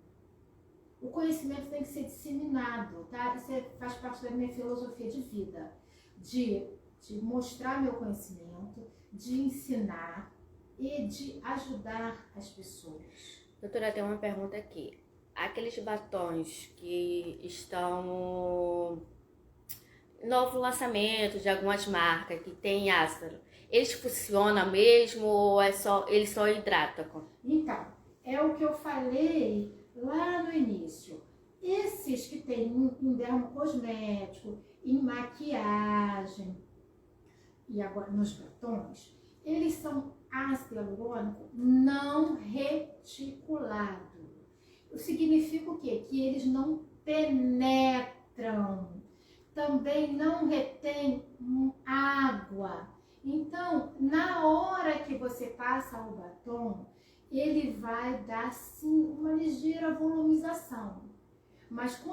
O conhecimento tem que ser disseminado, tá? Isso faz parte da minha filosofia de vida. De mostrar meu conhecimento, de ensinar e de ajudar as pessoas. Doutora, tem uma pergunta aqui. Aqueles batons que estão novo lançamento de algumas marcas que tem ácido, eles funcionam mesmo ou eles só hidratam? Então, é o que eu falei lá no início. Esses que tem em dermocosmético, em maquiagem e agora nos batons, eles são ácido hialurônico não reticulado. Significa o quê? Que eles não penetram. Também não retém água. Então, na hora que você passa o batom, ele vai dar sim uma ligeira volumização. Mas se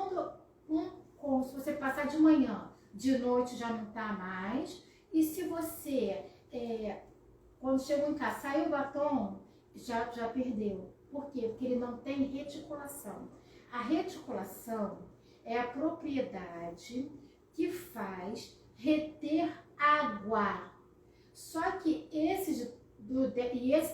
você passar de manhã, de noite já não tá mais. E se você, quando chegou em casa, saiu o batom, já perdeu. Por quê? Porque ele não tem reticulação. A reticulação é a propriedade que faz reter água. Só que esse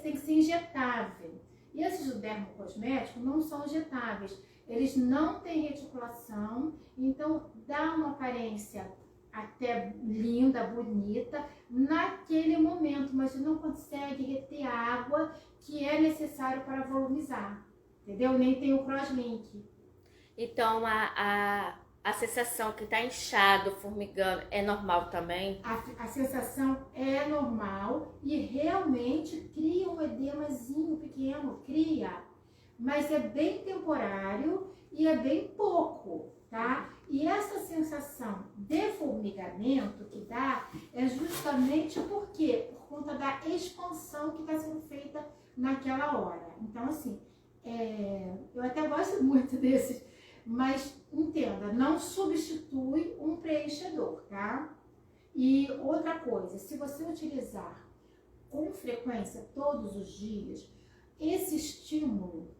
tem que ser injetável. E esses do dermocosmético não são injetáveis. Eles não têm reticulação, então dá uma aparência até linda, bonita, naquele momento, mas não consegue reter a água que é necessário para volumizar. Entendeu? Nem tem o crosslink. Então, a sensação que está inchado, formigando, é normal também? A sensação é normal e realmente cria um edemazinho pequeno, mas é bem temporário e é bem pouco, tá? E essa sensação de formigamento que dá é justamente por conta da expansão que está sendo feita naquela hora. Então, assim, eu até gosto muito desses, mas entenda, não substitui um preenchedor, tá? E outra coisa, se você utilizar com frequência todos os dias, esse estímulo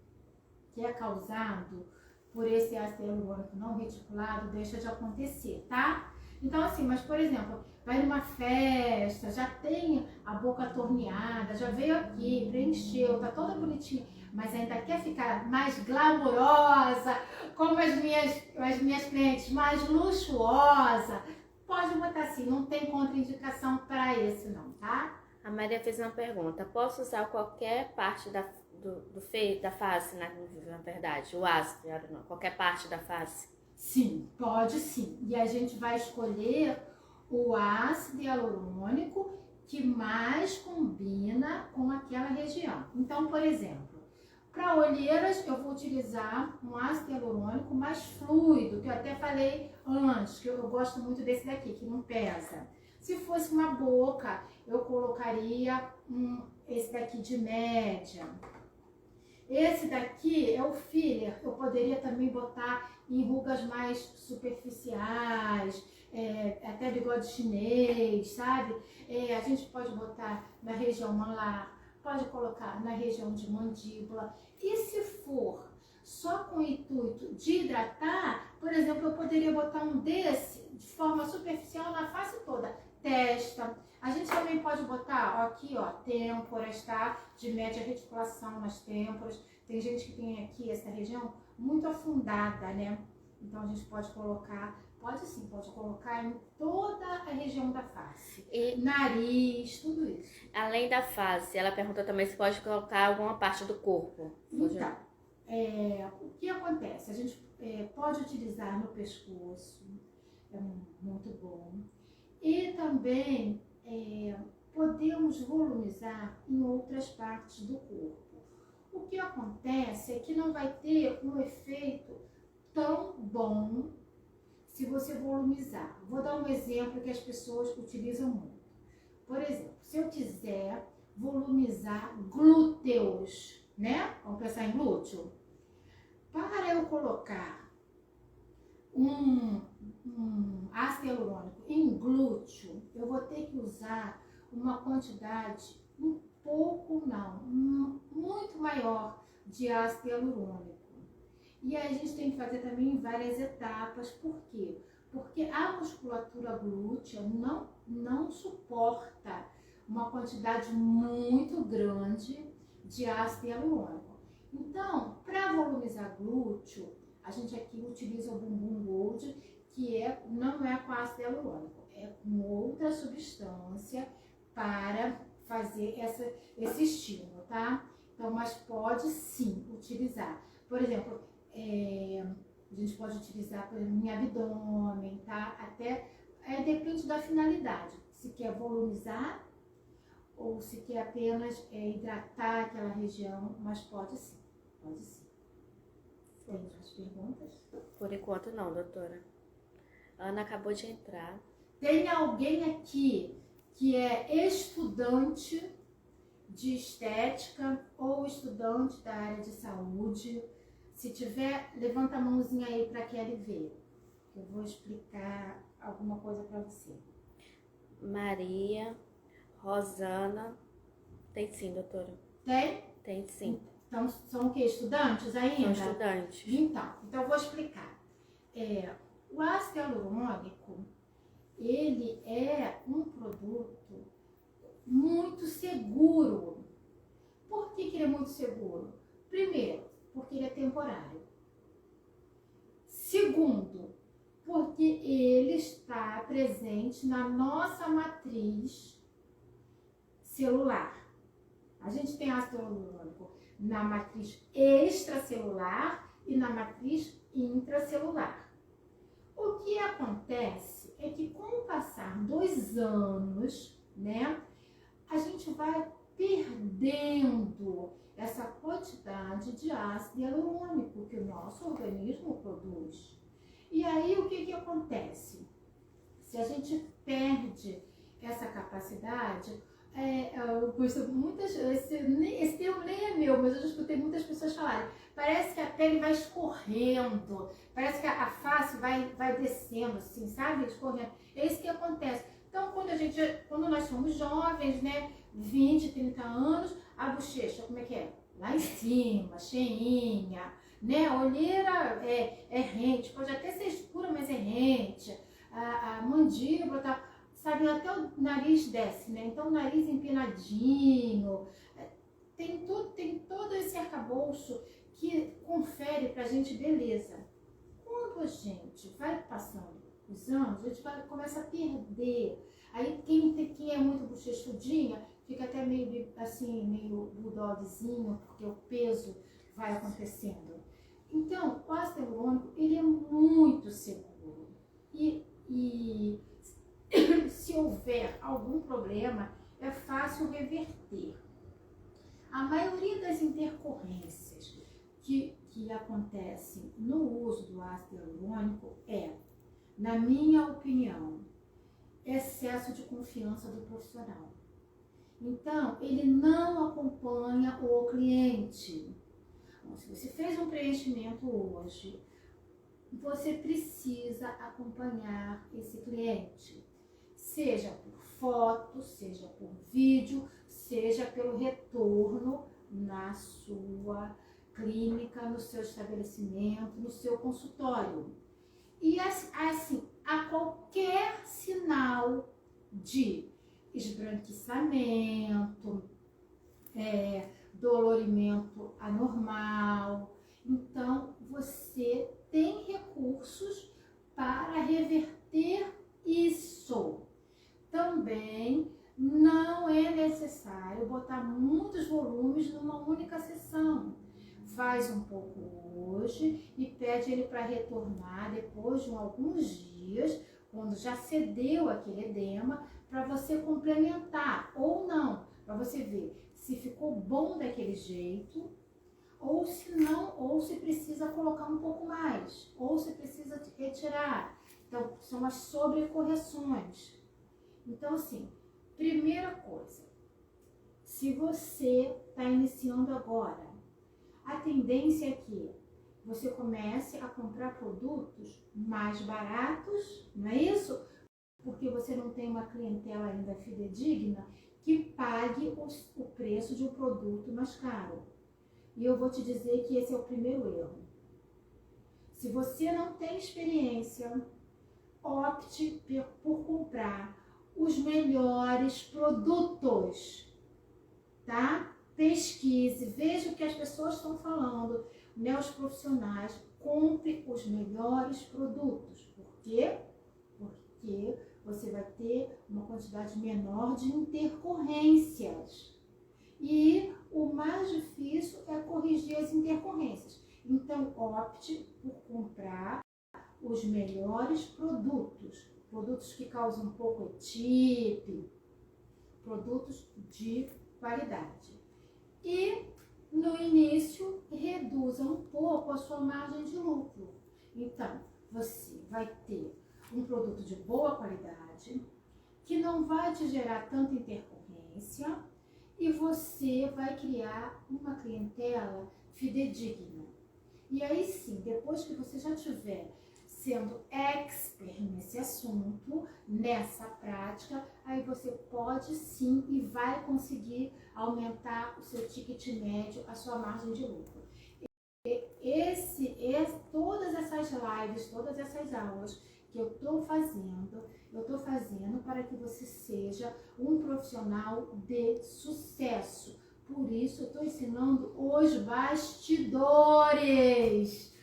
que é causado por esse ácido hialurônico não reticulado deixa de acontecer, tá? Então, assim, mas por exemplo, vai numa festa, já tem a boca torneada, já veio aqui, preencheu, tá toda bonitinha, mas ainda quer ficar mais glamourosa, como as minhas clientes, mais luxuosa, pode botar assim, não tem contraindicação para esse não, tá? A Maria fez uma pergunta, posso usar qualquer parte da face, na verdade, o ácido hialurônico, qualquer parte da face? Sim, pode sim. E a gente vai escolher o ácido hialurônico que mais combina com aquela região. Então, por exemplo, para olheiras eu vou utilizar um ácido hialurônico mais fluido, que eu até falei antes, que eu gosto muito desse daqui, que não pesa. Se fosse uma boca, eu colocaria esse daqui de média. Esse daqui é o filler, eu poderia também botar em rugas mais superficiais, até bigode chinês, sabe? A gente pode botar na região malar, pode colocar na região de mandíbula. E se for só com o intuito de hidratar, por exemplo, eu poderia botar um desse de forma superficial na face toda, testa. A gente também pode botar, ó, aqui, ó, têmporas, tá? De média reticulação nas têmporas. Tem gente que tem aqui essa região muito afundada, né? Então a gente pode colocar, pode sim, pode colocar em toda a região da face. E nariz, tudo isso. além da face, ela pergunta também se pode colocar alguma parte do corpo. Então, o que acontece? A gente pode utilizar no pescoço, é muito bom. E também podemos volumizar em outras partes do corpo. O que acontece é que não vai ter um efeito tão bom se você volumizar. Vou dar um exemplo que as pessoas utilizam muito. Por exemplo, se eu quiser volumizar glúteos, né? Vamos pensar em glúteo. Para eu colocar um ácido hialurônico em glúteo, eu vou ter que usar uma quantidade muito maior de ácido hialurônico. E aí a gente tem que fazer também em várias etapas. Por quê? Porque a musculatura glútea não suporta uma quantidade muito grande de ácido hialurônico. Então, para volumizar glúteo, a gente aqui utiliza o Bumbum Gold, que não é com ácido hialurônico, é com outra substância para fazer esse estímulo, tá? Então, mas pode sim utilizar. Por exemplo, a gente pode utilizar, por exemplo, em abdômen, tá? Até depende da finalidade. Se quer volumizar ou se quer apenas hidratar aquela região, mas pode sim, pode sim. Tem outras perguntas? Por enquanto não, doutora. Ana acabou de entrar. Tem alguém aqui que é estudante de estética ou estudante da área de saúde? Se tiver, levanta a mãozinha aí para Kelly ver. Eu vou explicar alguma coisa para você. Maria, Rosana. Tem sim, doutora. Tem? Tem sim. Então, são o quê? Estudantes ainda? São estudantes. Então eu vou explicar. O ácido hialurônico, ele é um produto muito seguro. Por que ele é muito seguro? Primeiro, porque ele é temporário. Segundo, porque ele está presente na nossa matriz celular. A gente tem ácido hialurônico na matriz extracelular e na matriz intracelular. O que acontece é que com o passar dos anos, né, a gente vai perdendo essa quantidade de ácido hialurônico que o nosso organismo produz. E aí o que acontece? Se a gente perde essa capacidade, eu gosto muitas, esse termo nem é meu, mas eu já escutei muitas pessoas falarem, parece que a pele vai escorrendo, parece que a face vai descendo, assim, sabe? Escorrendo. É isso que acontece. Então, quando nós somos jovens, né, 20, 30 anos, a bochecha, como é que é? Lá em cima, cheinha, né? A olheira é rente, pode até ser escura, mas é rente. A mandíbula tá, sabe, até o nariz desce, né? Então, o nariz empinadinho. Tem todo esse arcabouço que confere pra gente beleza. Quando a gente vai passando os anos, a gente começa a perder. Aí quem é muito bochechudinha fica até meio assim, meio bulldogzinho, porque o peso vai acontecendo. Então, o ácido hialurônico, ele é muito seguro. E se houver algum problema, é fácil reverter. A maioria das intercorrências que acontecem no uso do ácido hialurônico na minha opinião, excesso de confiança do profissional. Então, ele não acompanha o cliente. Então, se você fez um preenchimento hoje, você precisa acompanhar esse cliente, seja por foto, seja por vídeo, seja pelo retorno na sua clínica, no seu estabelecimento, no seu consultório. E assim, a qualquer sinal de esbranquiçamento, dolorimento anormal, então você tem recursos para reverter isso. Também não é necessário botar muitos volumes numa única sessão. Faz um pouco hoje e pede ele para retornar depois de alguns dias, quando já cedeu aquele edema, para você complementar ou não, para você ver se ficou bom daquele jeito, ou se não, ou se precisa colocar um pouco mais, ou se precisa retirar. Então, são as sobrecorreções. Então, assim, primeira coisa, se você está iniciando agora, a tendência é que você comece a comprar produtos mais baratos, não é isso? Porque você não tem uma clientela ainda fidedigna que pague o preço de um produto mais caro. E eu vou te dizer que esse é o primeiro erro. Se você não tem experiência, opte por comprar os melhores produtos, tá? Pesquise, veja o que as pessoas estão falando, né? Os profissionais, compre os melhores produtos. Por quê? Porque você vai ter uma quantidade menor de intercorrências. E o mais difícil é corrigir as intercorrências. Então, opte por comprar os melhores produtos. Produtos que causam pouco otite, produtos de qualidade. E, no início, reduza um pouco a sua margem de lucro. Então, você vai ter um produto de boa qualidade, que não vai te gerar tanta intercorrência, e você vai criar uma clientela fidedigna. E aí sim, depois que você já tiver sendo expert nesse assunto, nessa prática, aí você pode sim e vai conseguir aumentar o seu ticket médio, a sua margem de lucro. Todas essas lives, todas essas aulas que eu estou fazendo para que você seja um profissional de sucesso. Por isso, eu estou ensinando os bastidores.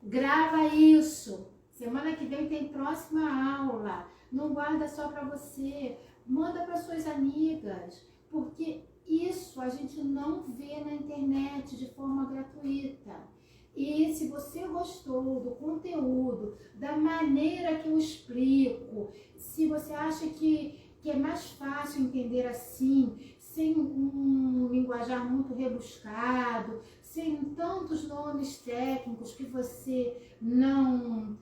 Grava isso. Semana que vem tem próxima aula. Não guarda só para você. Manda para suas amigas. Porque isso a gente não vê na internet de forma gratuita. E se você gostou do conteúdo, da maneira que eu explico, se você acha que é mais fácil entender assim, sem um linguajar muito rebuscado, sem tantos nomes técnicos que você não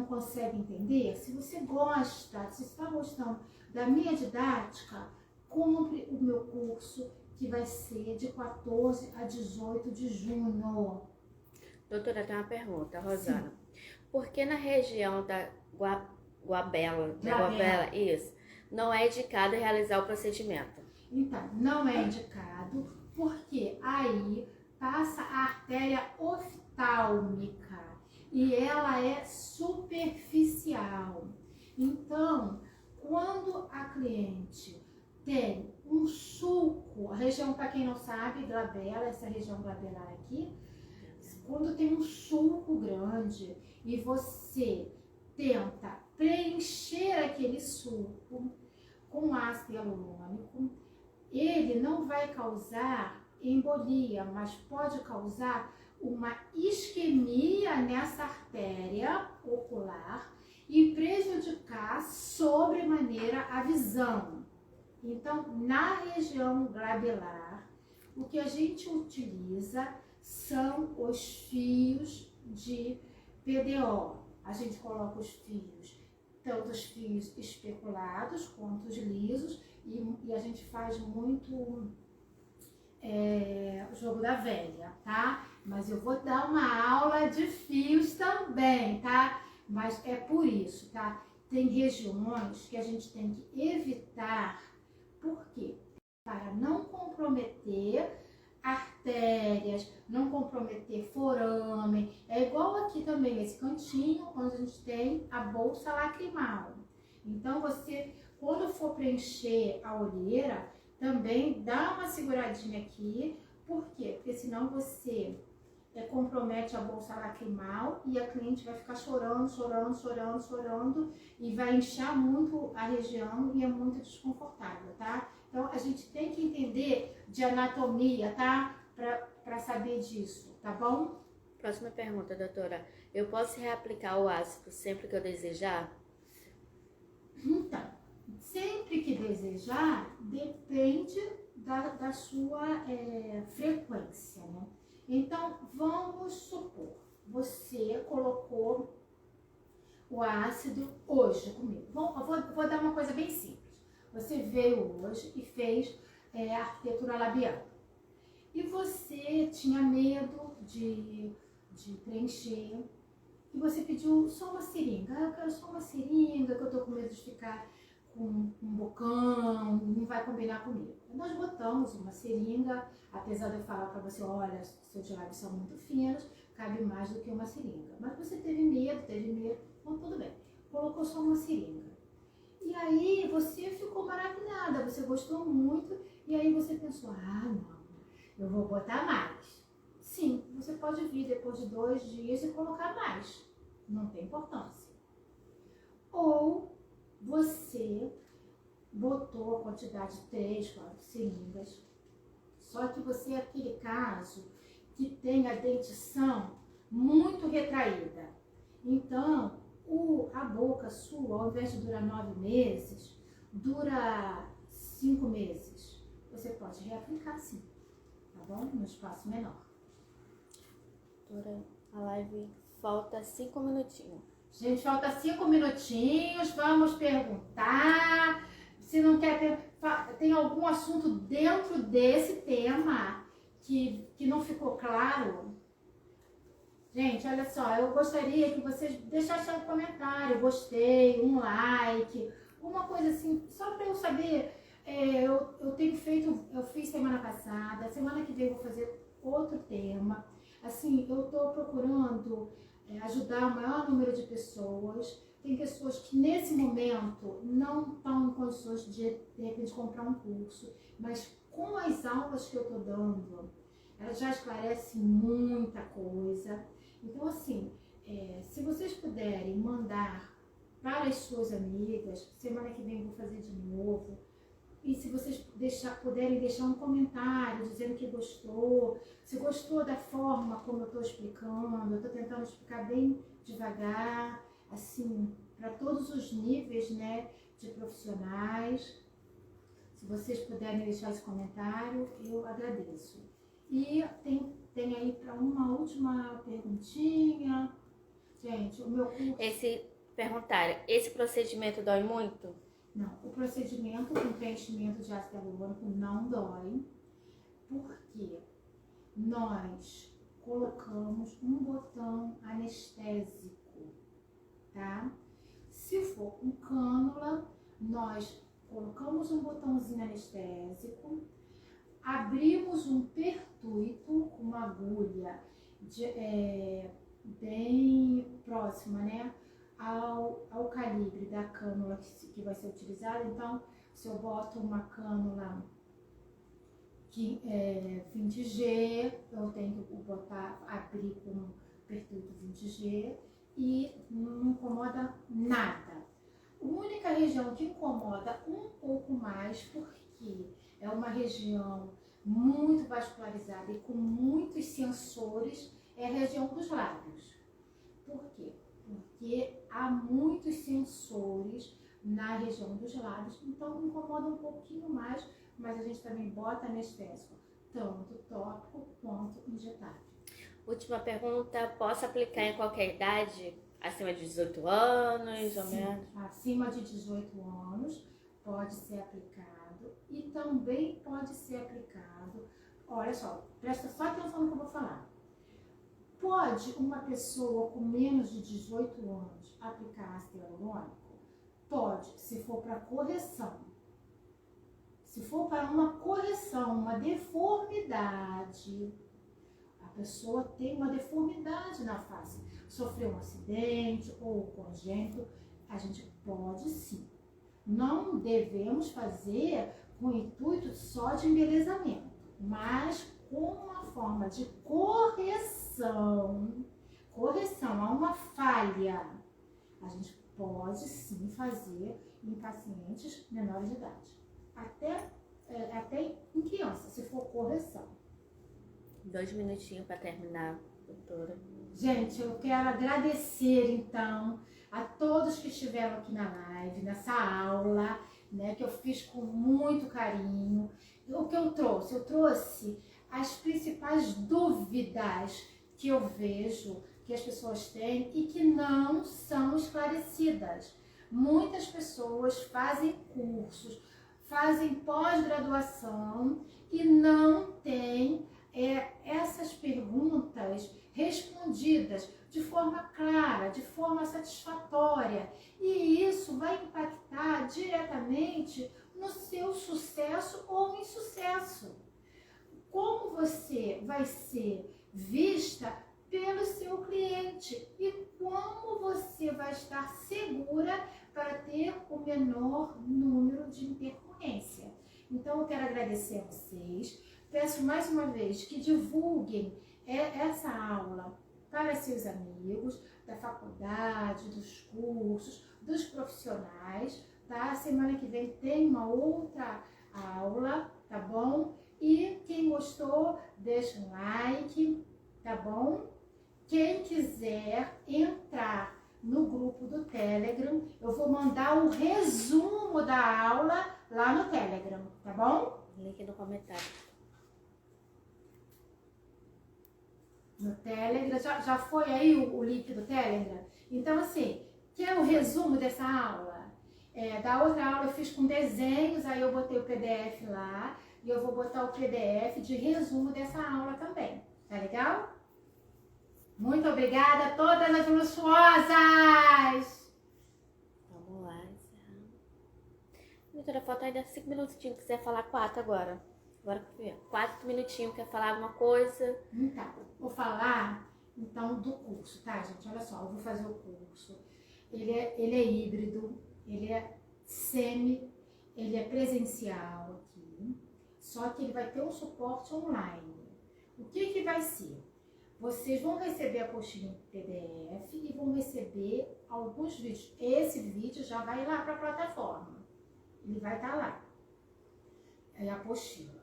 consegue entender, se você gosta, se está gostando da minha didática, compre o meu curso que vai ser de 14 a 18 de junho. Doutora, tem uma pergunta, Rosana. Sim. Por que na região da Guabela, isso, não é indicado realizar o procedimento? Então, não é indicado porque aí passa a artéria oftálmica e ela é superficial. Então, quando a cliente tem um sulco, a região, para quem não sabe, glabela, essa região glabelar aqui, quando tem um sulco grande e você tenta preencher aquele sulco com ácido hialurônico, ele não vai causar embolia, mas pode causar uma isquemia nessa artéria ocular e prejudicar sobremaneira a visão. Então, na região glabelar, o que a gente utiliza são os fios de PDO. A gente coloca os fios, tanto os fios especulados quanto os lisos, e a gente faz muito o jogo da velha, tá? Mas eu vou dar uma aula de fios também, tá? Mas é por isso, tá? Tem regiões que a gente tem que evitar, por quê? Para não comprometer artérias, não comprometer forame. É igual aqui também, esse cantinho onde a gente tem a bolsa lacrimal. Então, você, quando for preencher a olheira, também dá uma seguradinha aqui. Por quê? Porque senão você compromete a bolsa lacrimal e a cliente vai ficar chorando, chorando, chorando, chorando e vai inchar muito a região e é muito desconfortável, tá? Então, a gente tem que entender de anatomia, tá? Pra saber disso, tá bom? Próxima pergunta, doutora. Eu posso reaplicar o ácido sempre que eu desejar? Então, sempre que desejar, depende da sua frequência, né? Então, vamos supor, você colocou o ácido hoje comigo. Vou dar uma coisa bem simples. Você veio hoje e fez arquitetura labial. E você tinha medo de preencher. E você pediu só uma seringa. Eu quero só uma seringa, que eu tô com medo de ficar com um bocão, não vai combinar comigo. Nós botamos uma seringa, apesar de eu falar para você, olha, seus lábios são muito finos, cabe mais do que uma seringa. Mas você teve medo, então tudo bem. Colocou só uma seringa. E aí você ficou maravilhada, você gostou muito, e aí você pensou, não, eu vou botar mais. Sim, você pode vir depois de 2 dias e colocar mais, não tem importância. Ou você botou a quantidade de 3, 4 seringas, só que você é aquele caso que tem a dentição muito retraída. Então, a boca sua, ao invés de durar 9 meses, dura 5 meses. Você pode reaplicar sim, tá bom? No espaço menor. Doutora, a live falta 5 minutinhos. Gente, falta 5 minutinhos, vamos perguntar. Se não quer tem algum assunto dentro desse tema que não ficou claro? Gente, olha só, eu gostaria que vocês deixassem um comentário, gostei, um like, uma coisa assim, só para eu saber. Eu fiz semana passada, semana que vem eu vou fazer outro tema. Assim, eu estou procurando ajudar o maior número de pessoas. Tem pessoas que nesse momento não estão em condições de repente comprar um curso, mas com as aulas que eu estou dando, elas já esclarecem muita coisa. Então, assim, se vocês puderem mandar para as suas amigas, semana que vem eu vou fazer de novo. E se vocês puderem deixar um comentário dizendo que gostou, se gostou da forma como eu estou explicando, eu estou tentando explicar bem devagar, assim, para todos os níveis, né, de profissionais. Se vocês puderem deixar esse comentário, eu agradeço. E tem aí para uma última perguntinha. Gente, o meu curso... Esse procedimento dói muito? Não, o procedimento com preenchimento de ácido hialurônico não dói, porque nós colocamos um botão anestésico, tá? Se for com cânula, nós colocamos um botãozinho anestésico, abrimos um pertuito com uma agulha bem próxima, né? Ao calibre da cânula que vai ser utilizada. Então, se eu boto uma cânula que 20G, eu tenho que abrir com pertuito 20G e não incomoda nada. A única região que incomoda um pouco mais, porque é uma região muito vascularizada e com muitos sensores, é a região dos lábios. Por quê? Porque há muitos sensores na região dos lábios, então incomoda um pouquinho mais, mas a gente também bota anestésico, tanto tópico quanto injetável. Última pergunta, posso aplicar em qualquer idade? Acima de 18 anos, ou menos? Acima de 18 anos pode ser aplicado. e também pode ser aplicado. Olha só, presta só atenção no que eu vou falar. Pode uma pessoa com menos de 18 anos aplicar ácido hialurônico? Pode, se for para correção. Se for para uma correção, uma deformidade, a pessoa tem uma deformidade na face, sofreu um acidente ou congênito, a gente pode sim. Não devemos fazer com o intuito só de embelezamento, mas com uma forma de correção a uma falha. A gente pode sim fazer em pacientes menores de idade, até em criança, se for correção. 2 minutinhos para terminar, doutora. Gente, eu quero agradecer então a todos que estiveram aqui na live, nessa aula, né, que eu fiz com muito carinho. O que eu trouxe? Eu trouxe as principais dúvidas que eu vejo que as pessoas têm e que não são esclarecidas. Muitas pessoas fazem cursos, fazem pós-graduação e não têm essas perguntas respondidas de forma clara, de forma satisfatória. E isso vai impactar diretamente no seu sucesso ou insucesso. Como você vai ser vista pelo seu cliente e como você vai estar segura para ter o menor número de intercorrência. Então, eu quero agradecer a vocês. Peço mais uma vez que divulguem essa aula para seus amigos da faculdade, dos cursos, dos profissionais, tá? Semana que vem tem uma outra aula, tá bom? E quem gostou, deixa um like, tá bom? Quem quiser entrar no grupo do Telegram, eu vou mandar o resumo da aula lá no Telegram, tá bom? Link no comentário. No Telegram, já foi aí o link do Telegram? Então, assim, quer o resumo dessa aula? Da outra aula eu fiz com desenhos, aí eu botei o PDF lá, e eu vou botar o PDF de resumo dessa aula também, tá legal? Muito obrigada a todas as luxuosas! Vamos lá, encerrando. Doutora, falta ainda 5 minutinhos, quiser falar 4 agora. Agora que eu 4 minutinhos, quer falar alguma coisa? Então, vou falar então do curso, tá, gente? Olha só, eu vou fazer o curso. Ele é híbrido, ele é ele é presencial aqui, só que ele vai ter um suporte online. O que vai ser? Vocês vão receber a apostila em PDF e vão receber alguns vídeos. Esse vídeo já vai lá para a plataforma. Ele vai estar lá. É a apostila.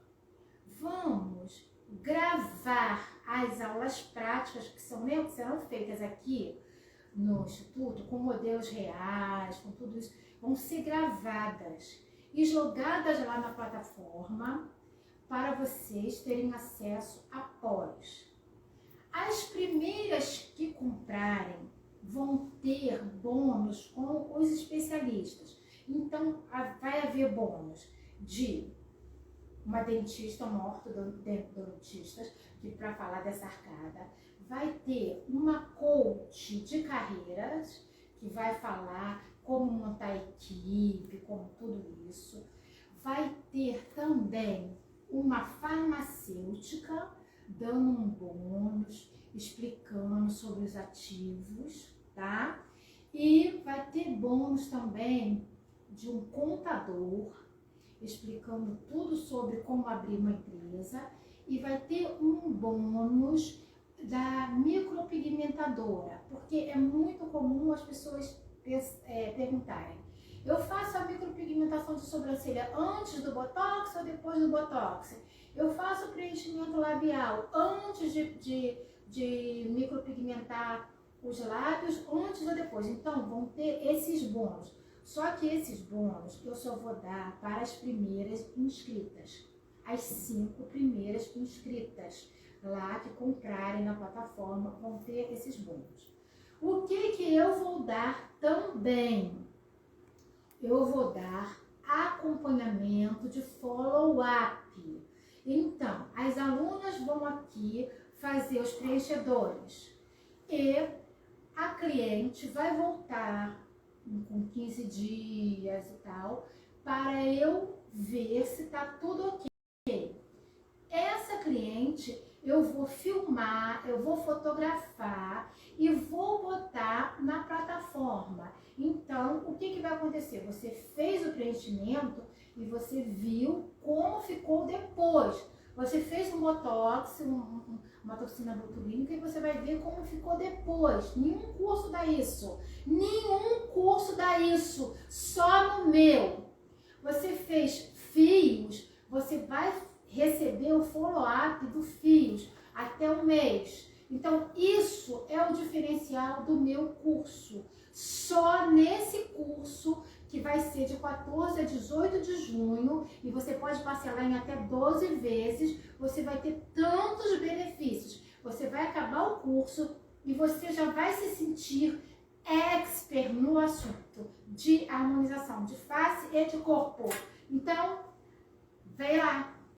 Vamos gravar as aulas práticas que serão feitas aqui no Instituto, com modelos reais, com tudo isso. Vão ser gravadas e jogadas lá na plataforma para vocês terem acesso após. As primeiras que comprarem vão ter bônus com os especialistas. Então, vai haver bônus de uma dentista, uma ortodontista, que para falar dessa arcada, vai ter uma coach de carreiras, que vai falar como montar equipe, como tudo isso. Vai ter também uma farmacêutica, dando um bônus, explicando sobre os ativos, tá? E vai ter bônus também de um contador, explicando tudo sobre como abrir uma empresa. E vai ter um bônus da micropigmentadora, porque é muito comum as pessoas perguntarem: eu faço a micropigmentação de sobrancelha antes do Botox ou depois do Botox? Eu faço o preenchimento labial antes de micropigmentar os lábios, antes ou depois? Então, vão ter esses bônus. Só que esses bônus eu só vou dar para as primeiras inscritas. As 5 primeiras inscritas lá que comprarem na plataforma vão ter esses bônus. O que eu vou dar também? Eu vou dar acompanhamento, de follow-up. Então, as alunas vão aqui fazer os preenchedores e a cliente vai voltar com 15 dias e tal, para eu ver se tá tudo ok. Essa cliente eu vou filmar, eu vou fotografar e vou botar na plataforma. Então, o que vai acontecer? Você fez o preenchimento e você viu como ficou depois. Você fez um botox, uma toxina botulínica e você vai ver como ficou depois. Nenhum curso dá isso. Nenhum curso dá isso. Só no meu. Você fez fios, você vai receber o follow-up do fios até um mês. Então, isso é o diferencial do meu curso. Só nesse curso, que vai ser de 14 a 18 de junho, e você pode parcelar em até 12 vezes, você vai ter tantos benefícios. Você vai acabar o curso e você já vai se sentir expert no assunto de harmonização de face e de corpo. Então, vem lá!